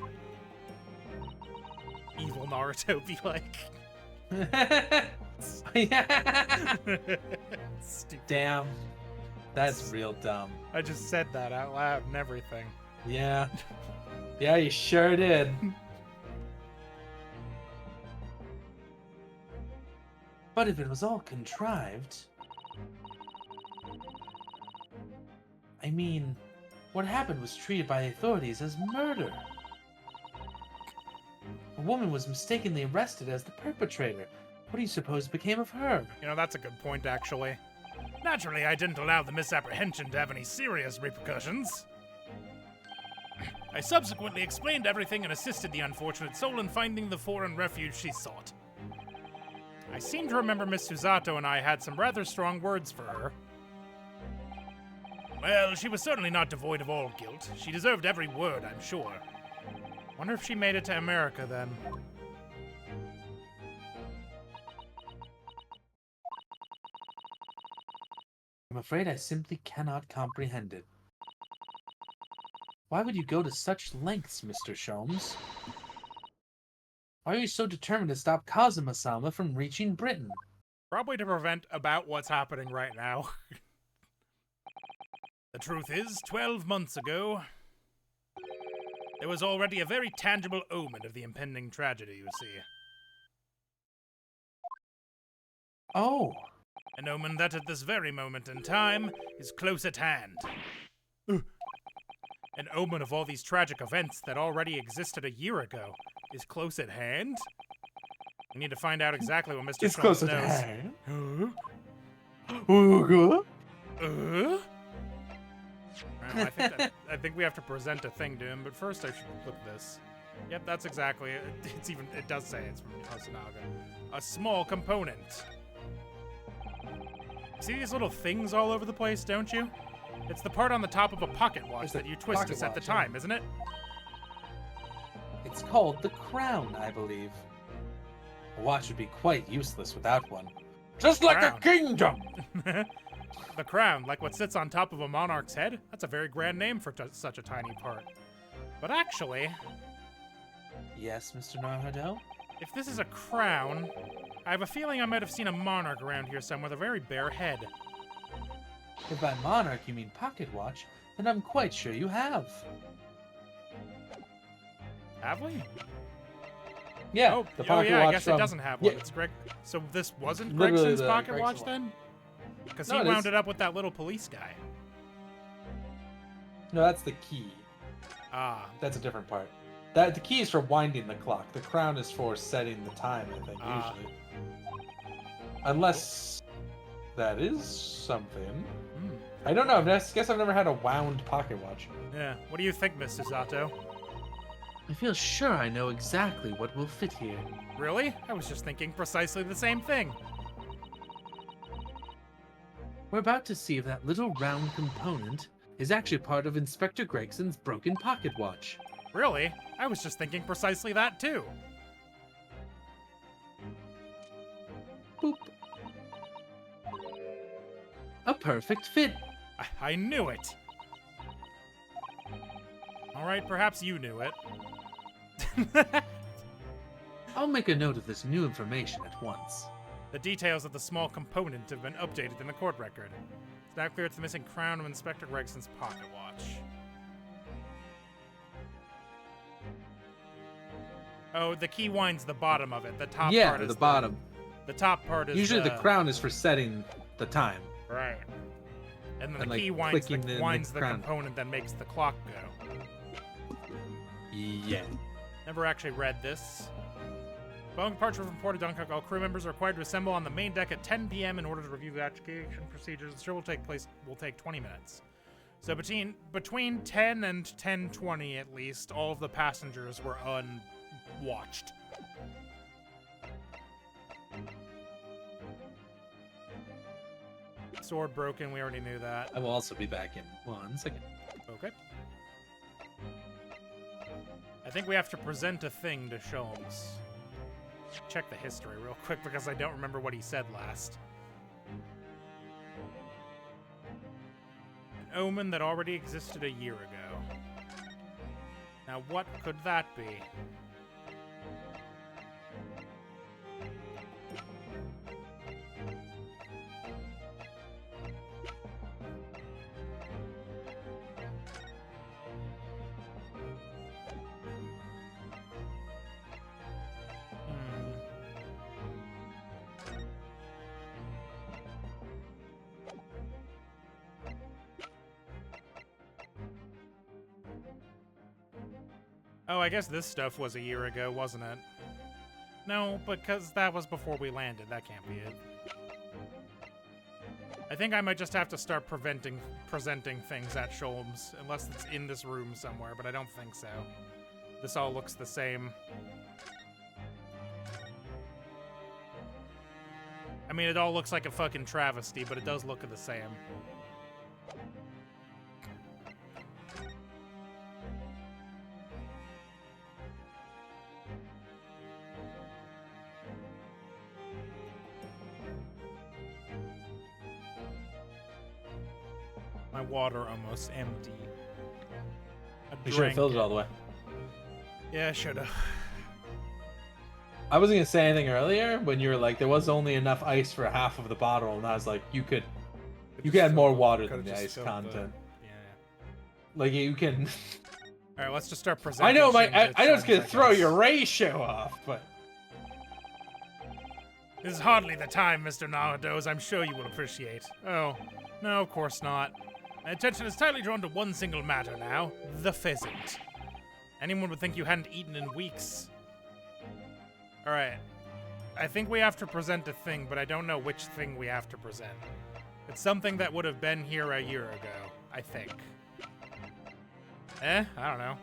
Evil Naruto be like. Stupid. Damn. That's real dumb. I just said that out loud and everything. Yeah. Yeah, you sure did. But if it was all contrived... I mean, what happened was treated by the authorities as murder. A woman was mistakenly arrested as the perpetrator. What do you suppose became of her? You know, that's a good point, actually. Naturally, I didn't allow the misapprehension to have any serious repercussions. I subsequently explained everything and assisted the unfortunate soul in finding the foreign refuge she sought. I seem to remember Miss Susato and I had some rather strong words for her. Well, she was certainly not devoid of all guilt. She deserved every word, I'm sure. Wonder if she made it to America then. I'm afraid I simply cannot comprehend it. Why would you go to such lengths, Mr. Sholmes? Why are you so determined to stop Kazuma-sama from reaching Britain? Probably to prevent about what's happening right now. The truth is, 12 months ago, there was already a very tangible omen of the impending tragedy, you see. Oh, An omen that at this very moment in time is close at hand. An omen of all these tragic events that already existed a year ago is close at hand? We need to find out exactly what Mr. it's Schultz close knows. at hand. I think we have to present a thing to him, but first I should look at this. Yep, that's exactly it. It does say it's from Hosonaga. A small component. See these little things all over the place, don't you? It's the part on the top of a pocket watch It's that a you twist to pocket set the watch, time, yeah. isn't it? It's called the crown, I believe. A watch would be quite useless without one. Just like Crown. a kingdom! The crown, like what sits on top of a monarch's head? That's a very grand name for such a tiny part. But actually, Yes, Mr. Naruto? if this is a crown, I have a feeling I might have seen a monarch around here somewhere with a very bare head. If by monarch you mean pocket watch, then I'm quite sure you have. Have we? Yeah, Oh, the oh pocket yeah, I watch guess from... it doesn't have one. Yeah. It's Greg. So this wasn't Literally Gregson's the pocket Gregson watch one. then? Because No, he it wound is. it up with that little police guy. No, that's the key. Ah, That's a different part. The key is for winding the clock. The crown is for setting the time, I think, Ah. usually. Unless that is something. hmm. I don't know. I guess I've never had a wound pocket watch. Yeah. What do you think, Miss Susato? I feel sure I know exactly what will fit here. Really? I was just thinking precisely the same thing. We're about to see if that little round component is actually part of Inspector Gregson's broken pocket watch. Really? I was just thinking precisely that too. Boop. A perfect fit. I knew it. All right, perhaps you knew it. I'll make a note of this new information at once. The details of the small component have been updated in the court record. That clear it's the missing crown of Inspector Gregson's pocket watch. Oh, the key wind's the bottom of it. The top part is the bottom. The top part is Usually the crown is for setting the time. Right. And then And, the key like, winds clicking the crown. component that makes the clock go. Yeah. Never actually read this. Following departure from Port of Dunkirk, all crew members are required to assemble on the main deck at 10 p.m. in order to review the evacuation procedures. The show will take 20 minutes. So between 10 and 10:20 at least, all of the passengers were unwatched. Sword broken, we already knew that. I will also be back in 1 second. Okay. I think we have to present a thing to Sholmes. Check the history real quick because I don't remember what he said last. An omen that already existed a year ago. Now what could that be? Oh, I guess this stuff was a year ago, wasn't it? No, because that was before we landed. That can't be it. I think I might just have to start presenting things at Sholmes, unless it's in this room somewhere, but I don't think so. This all looks the same. I mean, it all looks like a fucking travesty, but it does look the same. My water almost empty. You should have filled it all the way. Yeah, I should have. I wasn't gonna say anything earlier when you were like, there was only enough ice for half of the bottle, and I was like, you could add more water than the ice content. Yeah. Like you can. All right, let's just start presenting. I know things I know at it's gonna Sholmes, I throw guess. your ratio off, but This is hardly the time, Mr. Nagados, I'm sure you will appreciate. Oh, no, of course not. My attention is tightly drawn to one single matter now, the pheasant. Anyone would think you hadn't eaten in weeks. Alright. I think we have to present a thing, but I don't know which thing we have to present. It's something that would have been here a year ago, I think. I don't know.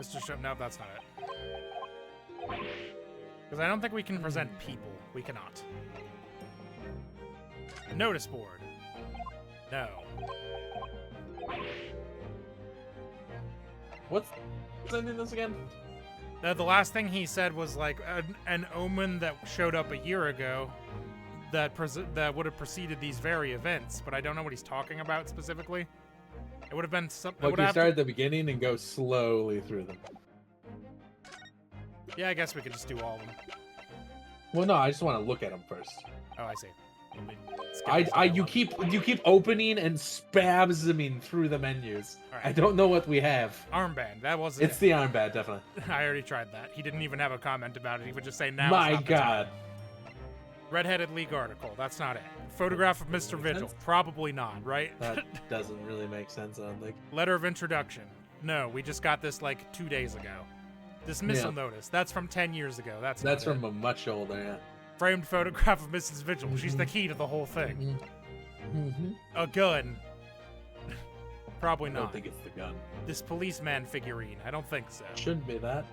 Mr. No, that's not it. Because I don't think we can present people. We cannot. A notice board. No. what's ending this again? The last thing he said was like an omen that showed up a year ago that would have preceded these very events, but I don't know what he's talking about specifically. It would have been something. Like you start at the beginning and go slowly through them. Yeah, I guess we could just do all of them. Well, no, I just want to look at them first. Oh, I see. Let me skip this You keep opening and spasming through the menus. Alright. I don't know what we have. Armband. That wasn't It's the armband, definitely. I already tried that. He didn't even have a comment about it. He would just say, now My is not the time." God. Redheaded League article. That's not it. Photograph of Mr. Vigil. sense? Probably not, right? That doesn't really make sense, I don't think. Letter of introduction. No, we just got this like 2 days ago. Dismissal notice. That's from 10 years ago. That's not from it. a much older, yeah. Framed photograph of Mrs. Vigil. She's the key to the whole thing. A gun. Probably I not. don't think it's the gun. This policeman figurine. I don't think so. Shouldn't be that.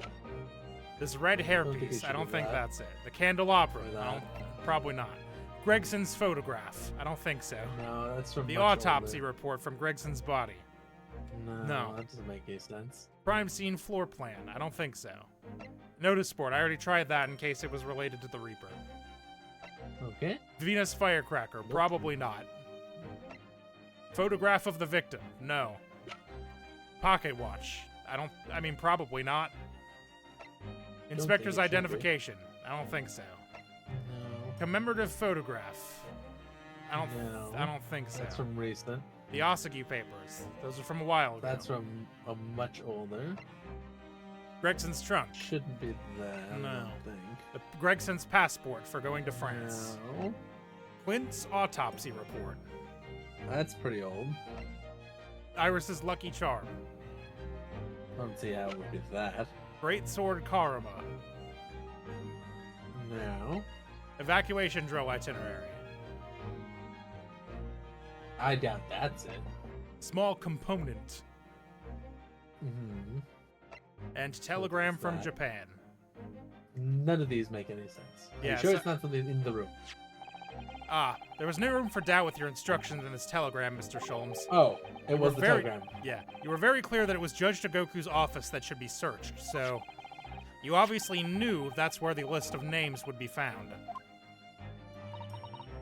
This red think it hairpiece. I should don't be think that. that's it. The candelabra. Or I that. don't, probably not. Gregson's photograph. I don't think so. No, that's from The much autopsy older. report from Gregson's body. No. That doesn't make any sense. Crime scene floor plan. I don't think so. Notice board. I already tried that in case it was related to the Reaper. Okay. Venus firecracker. Probably not. Photograph of the victim. No. Pocket watch. I mean, probably not. Inspector's it should be. identification. I don't think so. No. Commemorative photograph. No. I don't think so. That's from recent. The Asagi papers. Those are from a while ago. That's from a much older. Gregson's trunk. Shouldn't be that. No. I don't think. Gregson's passport for going to France. No. Clint's autopsy report. That's pretty old. Iris's lucky charm. I don't see how it would be that. Great sword Karma. No. Evacuation drill itinerary. I doubt that's it. Small component. Hmm. And telegram is from that? Japan. None of these make any sense. Are Yeah, you sure so- it's not something in the room? Ah, there was no room for doubt with your instructions in this telegram, Mr. Sholmes. Oh, it You was were the very- telegram. Yeah, you were very clear that it was Judge Dagoku's office that should be searched, so you obviously knew that's where the list of names would be found.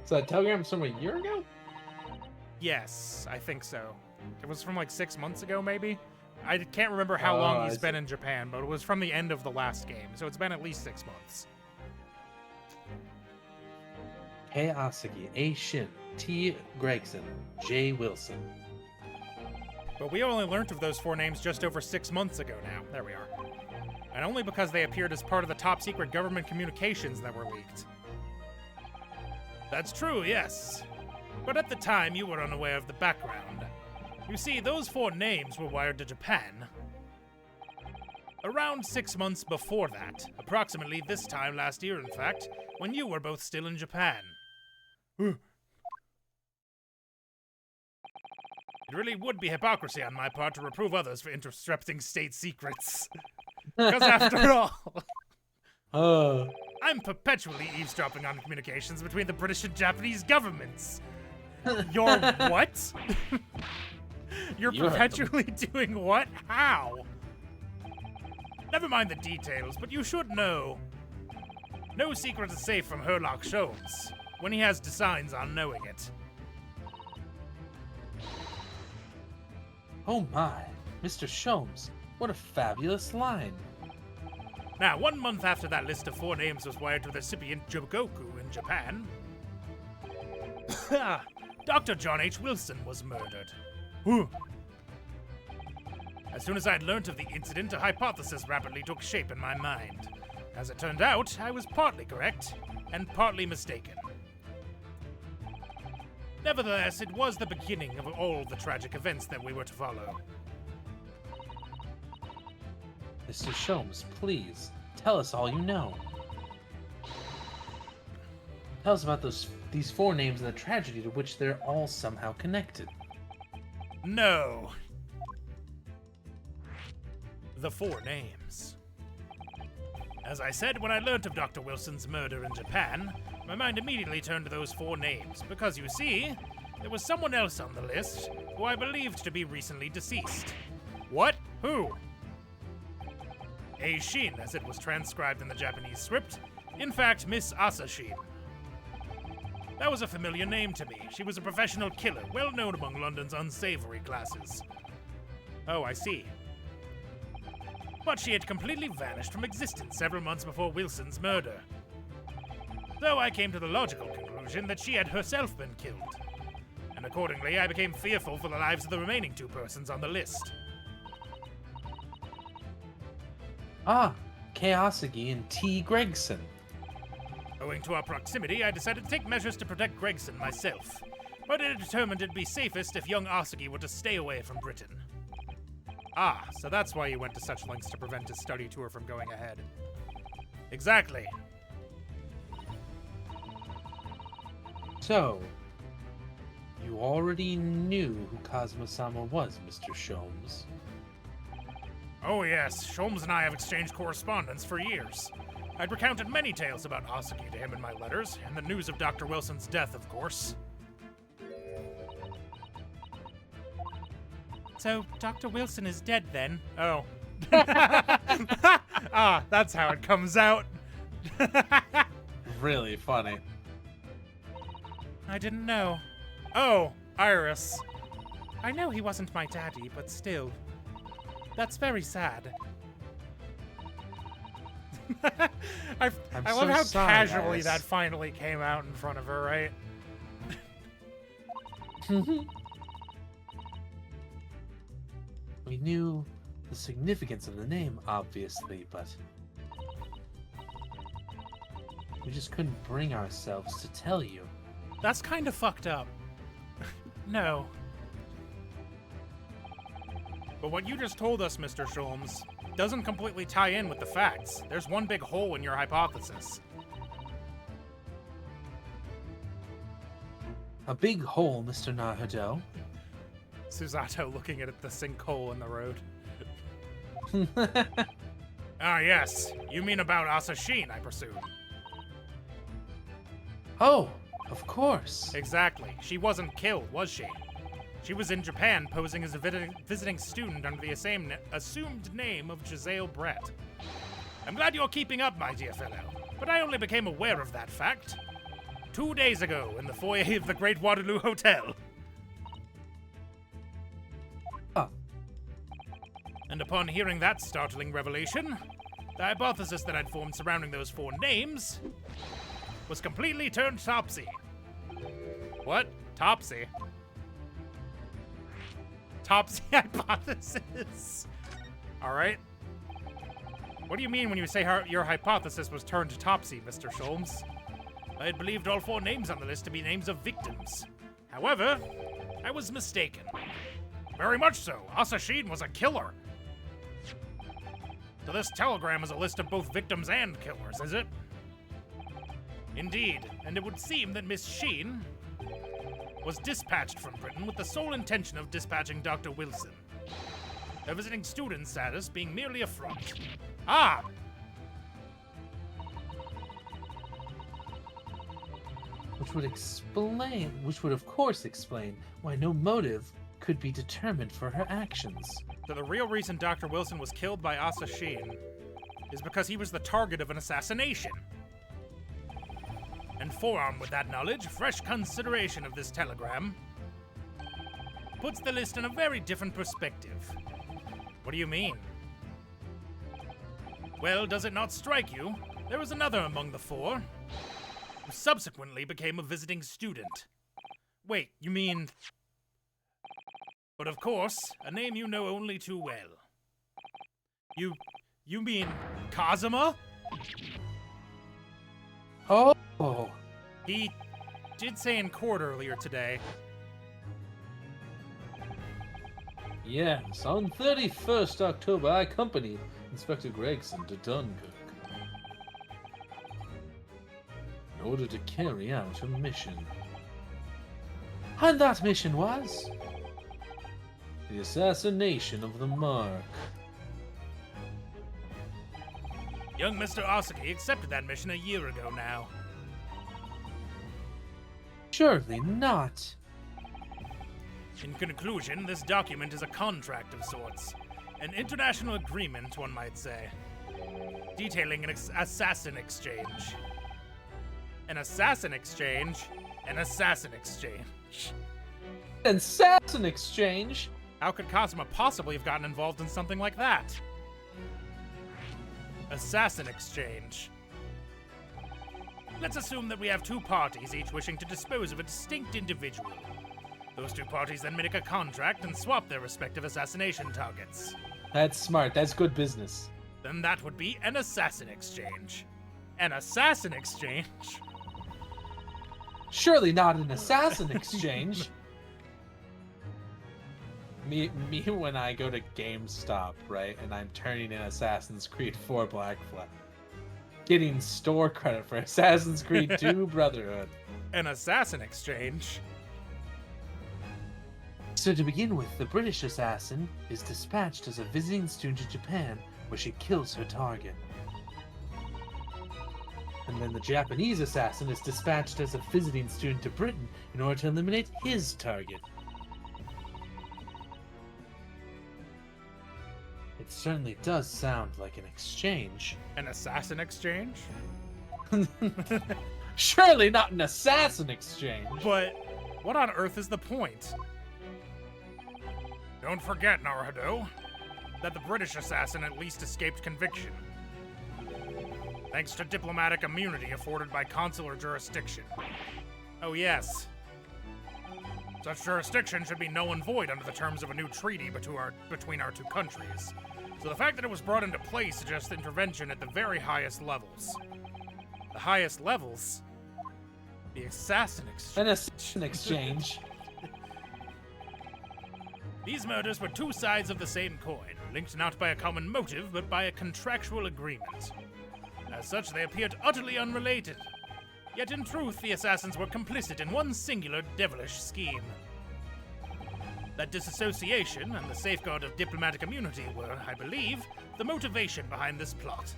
So that telegram's from a year ago? Yes, I think so. It was from like 6 months ago, maybe? I can't remember how long Oh, he's I been see. in Japan, but it was from the end of the last game, so it's been at least 6 months. K. Asagi, A. Shin, T. Gregson, J. Wilson. But we only learnt of those 4 names just over 6 months ago now. There we are. And only because they appeared as part of the top-secret government communications that were leaked. That's true, yes. But at the time, you were unaware of the background. You see, those 4 names were wired to Japan. Around 6 months before that, approximately this time last year, in fact, when you were both still in Japan. It really would be hypocrisy on my part to reprove others for intercepting state secrets. Because after all, I'm perpetually eavesdropping on communications between the British and Japanese governments. You're what? You're You heard them. perpetually doing what? How? Never mind the details, but you should know. No secret is safe from Herlock Sholmes, when he has designs on knowing it. Oh my, Mr. Sholmes, what a fabulous line. Now, 1 month after that list of 4 names was wired to the recipient Jogoku in Japan, Dr. John H. Wilson was murdered. As soon as I'd learnt of the incident, a hypothesis rapidly took shape in my mind. As it turned out, I was partly correct and partly mistaken. Nevertheless, it was the beginning of all the tragic events that we were to follow. Mr. Sholmes, please, tell us all you know. Tell us about these 4 names and the tragedy to which they're all somehow connected. No. The 4 names. As I said, when I learnt of Dr. Wilson's murder in Japan, my mind immediately turned to those 4 names, because you see, there was someone else on the list who I believed to be recently deceased. What? Who? A Shin, as it was transcribed in the Japanese script. In fact, Miss Asashin. That was a familiar name to me. She was a professional killer, well known among London's unsavory classes. Oh, I see. But she had completely vanished from existence several months before Wilson's murder. So I came to the logical conclusion that she had herself been killed. And accordingly, I became fearful for the lives of the remaining 2 persons on the list. Ah, K. Asagi and T. Gregson. Owing to our proximity, I decided to take measures to protect Gregson myself. But I determined it'd be safest if young Asagi were to stay away from Britain. Ah, so that's why you went to such lengths to prevent his study tour from going ahead. Exactly. So, you already knew who Kazuma-sama was, Mr. Sholmes. Oh yes, Sholmes and I have exchanged correspondence for years. I'd recounted many tales about Asagi to him in my letters, and the news of Dr. Wilson's death, of course. So, Dr. Wilson is dead then? Oh. Ah, that's how it comes out. Really funny. I didn't know. Oh, Iris. I know he wasn't my daddy, but still. That's very sad. I love so how sorry, casually Iris. that finally came out in front of her, right? We knew the significance of the name, obviously, but we just couldn't bring ourselves to tell you. That's kind of fucked up. No. But what you just told us, Mr. Sholmes, doesn't completely tie in with the facts. There's one big hole in your hypothesis. A big hole, Mr. Naruto. Susato looking at the sinkhole in the road. Ah, yes. You mean about Asashine, I presume. Oh, of course. Exactly. She wasn't killed, was she? She was in Japan posing as a visiting student under the assumed name of Giselle Brett. I'm glad you're keeping up, my dear fellow, but I only became aware of that fact 2 days ago in the foyer of the Great Waterloo Hotel. Oh. And upon hearing that startling revelation, the hypothesis that I'd formed surrounding those 4 names was completely turned topsy. What? Topsy? Topsy hypothesis. Alright. What do you mean when you say your hypothesis was turned topsy, Mr. Sholmes? I had believed all 4 names on the list to be names of victims. However, I was mistaken. Very much so. Asashine was a killer. So this telegram is a list of both victims and killers, is it? Indeed, and it would seem that Miss Sheen was dispatched from Britain with the sole intention of dispatching Dr. Wilson. Her visiting student status being merely a front. Ah! Which would of course explain why no motive could be determined for her actions. So the real reason Dr. Wilson was killed by Asashine is because he was the target of an assassination. And forearmed with that knowledge, fresh consideration of this telegram puts the list in a very different perspective. What do you mean? Well, does it not strike you? There was another among the 4 who subsequently became a visiting student. Wait, you mean... But of course, a name you know only too well. You mean Kazuma? Oh! He did say in court earlier today. Yes, on 31st October, I accompanied Inspector Gregson to Dunkirk in order to carry out a mission. And that mission was the assassination of the Mark. Young Mr. Asaki accepted that mission a year ago now. Surely not. In conclusion, this document is a contract of sorts. An international agreement, one might say. Detailing an assassin exchange. An assassin exchange? An assassin exchange. An assassin exchange? How could Kazuma possibly have gotten involved in something like that? Assassin exchange. Let's assume that we have 2 parties, each wishing to dispose of a distinct individual. Those 2 parties then make a contract and swap their respective assassination targets. That's smart. That's good business. Then that would be an assassin exchange. An assassin exchange? Surely not an assassin exchange. Me when I go to GameStop, right, and I'm turning in Assassin's Creed 4 Black Flag. Getting store credit for Assassin's Creed 2 Brotherhood. An assassin exchange? So to begin with, the British assassin is dispatched as a visiting student to Japan, where she kills her target. And then the Japanese assassin is dispatched as a visiting student to Britain in order to eliminate his target. It certainly does sound like an exchange. An assassin exchange? Surely not an assassin exchange! But what on earth is the point? Don't forget, Naruto, that the British assassin at least escaped conviction. Thanks to diplomatic immunity afforded by consular jurisdiction. Oh yes. Such jurisdiction should be null and void under the terms of a new treaty between our two countries. So the fact that it was brought into play suggests intervention at the very highest levels. The highest levels? The assassin exchange. An assassin exchange. These murders were two sides of the same coin, linked not by a common motive, but by a contractual agreement. As such, they appeared utterly unrelated. Yet in truth, the assassins were complicit in one singular devilish scheme. That disassociation and the safeguard of diplomatic immunity were, I believe, the motivation behind this plot.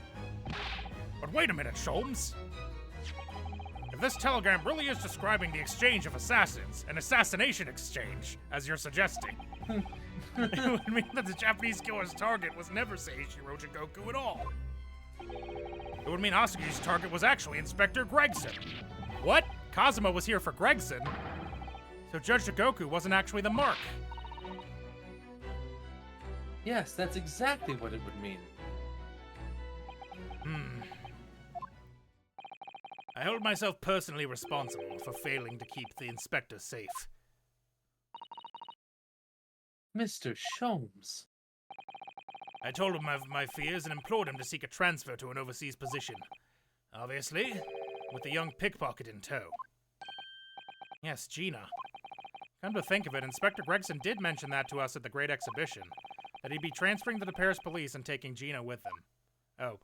But wait a minute, Sholmes. If this telegram really is describing the exchange of assassins, an assassination exchange, as you're suggesting, it would mean that the Japanese killer's target was never Seishiro Jigoku at all. It would mean Asugi's target was actually Inspector Gregson. What? Kazuma was here for Gregson? So Judge Jigoku wasn't actually the mark. Yes, that's exactly what it would mean. I hold myself personally responsible for failing to keep the inspector safe. Mr. Sholmes. I told him of my fears and implored him to seek a transfer to an overseas position. Obviously, with the young pickpocket in tow. Yes, Gina. Come to think of it, Inspector Gregson did mention that to us at the Great Exhibition. That he'd be transferring to the Paris police and taking Gina with him. Oh,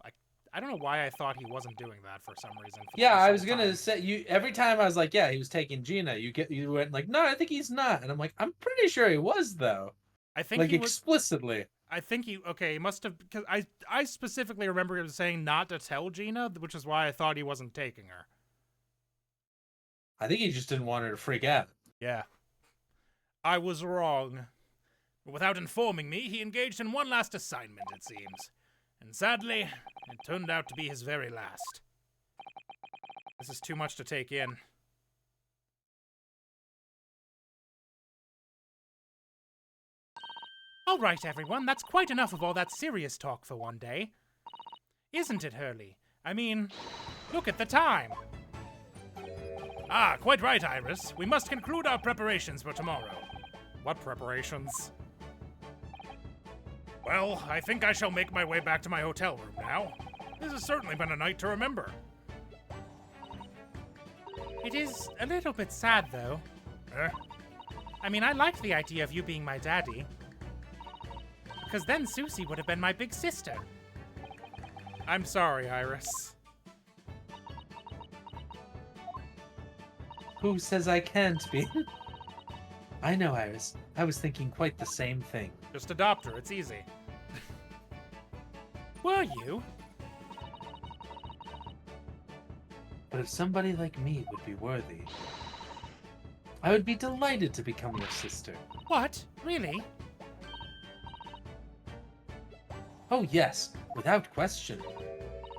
I don't know why I thought he wasn't doing that for some reason. Yeah, I was gonna say, you every time I was like, yeah, he was taking Gina, you went like, no, I think he's not. And I'm like, I'm pretty sure he was, though. I think like he was, explicitly. I think he must have, because I specifically remember him saying not to tell Gina, which is why I thought he wasn't taking her. I think he just didn't want her to freak out. Yeah. I was wrong. But without informing me, he engaged in one last assignment, it seems. And sadly, it turned out to be his very last. This is too much to take in. All right, everyone, that's quite enough of all that serious talk for one day. Isn't it, Hurley? I mean, look at the time. Ah, quite right, Iris. We must conclude our preparations for tomorrow. What preparations? Well, I think I shall make my way back to my hotel room now. This has certainly been a night to remember. It is a little bit sad, though. I mean, I liked the idea of you being my daddy. Because then Susie would have been my big sister. I'm sorry, Iris. Who says I can't be? I know, Iris. I was thinking quite the same thing. Just adopt her, it's easy. Were you? But if somebody like me would be worthy, I would be delighted to become your sister. What? Really? Oh yes, without question.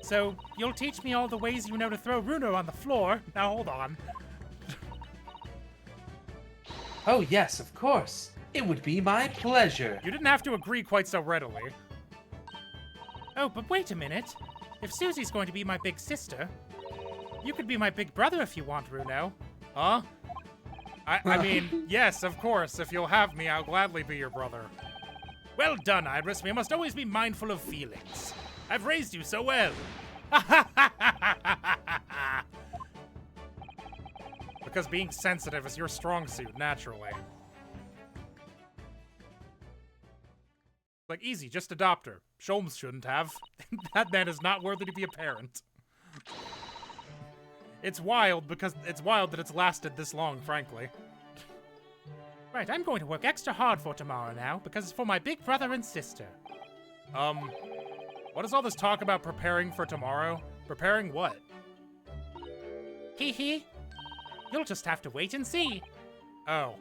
So, you'll teach me all the ways you know to throw Runo on the floor? Now hold on. Oh yes, of course. It would be my pleasure. You didn't have to agree quite so readily. Oh, but wait a minute. If Susie's going to be my big sister, you could be my big brother if you want, Runo. Huh? I mean, yes, of course. If you'll have me, I'll gladly be your brother. Well done, Iris. We must always be mindful of feelings. I've raised you so well. Because being sensitive is your strong suit, naturally. Like, easy, just adopt her. Sholmes shouldn't have. That man is not worthy to be a parent. It's wild that it's lasted this long, frankly. Right, I'm going to work extra hard for tomorrow now, because it's for my big brother and sister. What is all this talk about preparing for tomorrow? Preparing what? Hee hee. You'll just have to wait and see. Oh.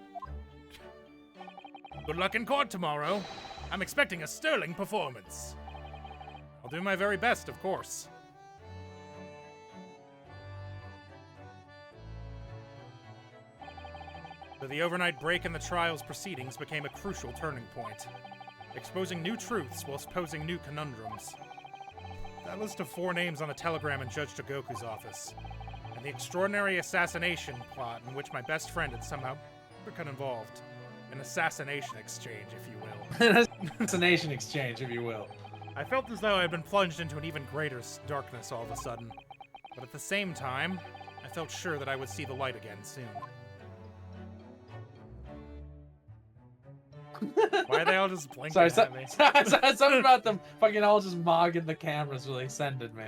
Good luck in court tomorrow. I'm expecting a sterling performance. I'll do my very best, of course. So the overnight break in the trial's proceedings became a crucial turning point, exposing new truths whilst posing new conundrums. That list of 4 names on the telegram in Judge Jigoku's office, and the extraordinary assassination plot in which my best friend had somehow become involved. An assassination exchange, if you will. An assassination exchange, if you will. I felt as though I had been plunged into an even greater darkness all of a sudden. But at the same time, I felt sure that I would see the light again soon. Why are they all just blinking at me? Something about them fucking all just mogging the cameras really sending me.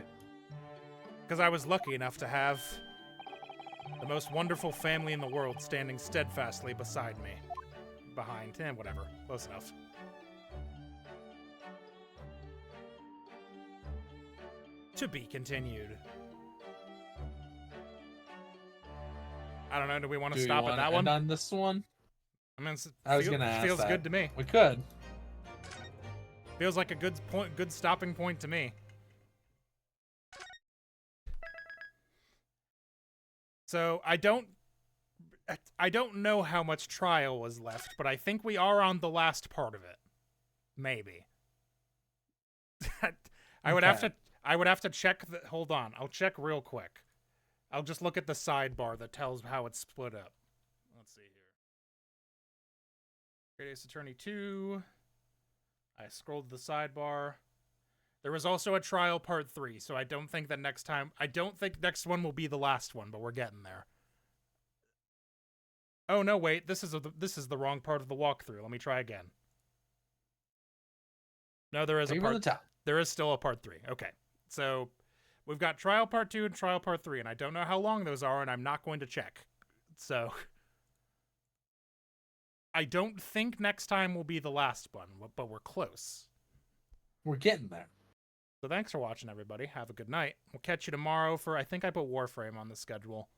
Because I was lucky enough to have the most wonderful family in the world standing steadfastly beside me. Behind, whatever. Close enough. To be continued. I don't know, do we want to stop at that one? On this one? I mean, I was gonna ask feels that. good to me. We could. Feels like a good stopping point to me. So I don't know how much trial was left, but I think we are on the last part of it. Maybe. I would have to check the, hold on. I'll check real quick. I'll just look at the sidebar that tells how it's split up. Let's see here. Great Ace Attorney 2. I scrolled the sidebar. There was also a trial part 3, so I don't think next one will be the last one, but we're getting there. Oh no, wait, this is the wrong part of the walkthrough. Let me try again. No, there is there is still a part 3. Okay. So we've got trial part 2 and trial part 3, and I don't know how long those are, and I'm not going to check. So I don't think next time will be the last one, but we're close. We're getting there. So thanks for watching, everybody. Have a good night. We'll catch you tomorrow for, I think I put Warframe on the schedule.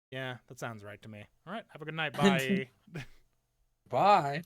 Yeah, that sounds right to me. All right, have a good night. Bye. Bye.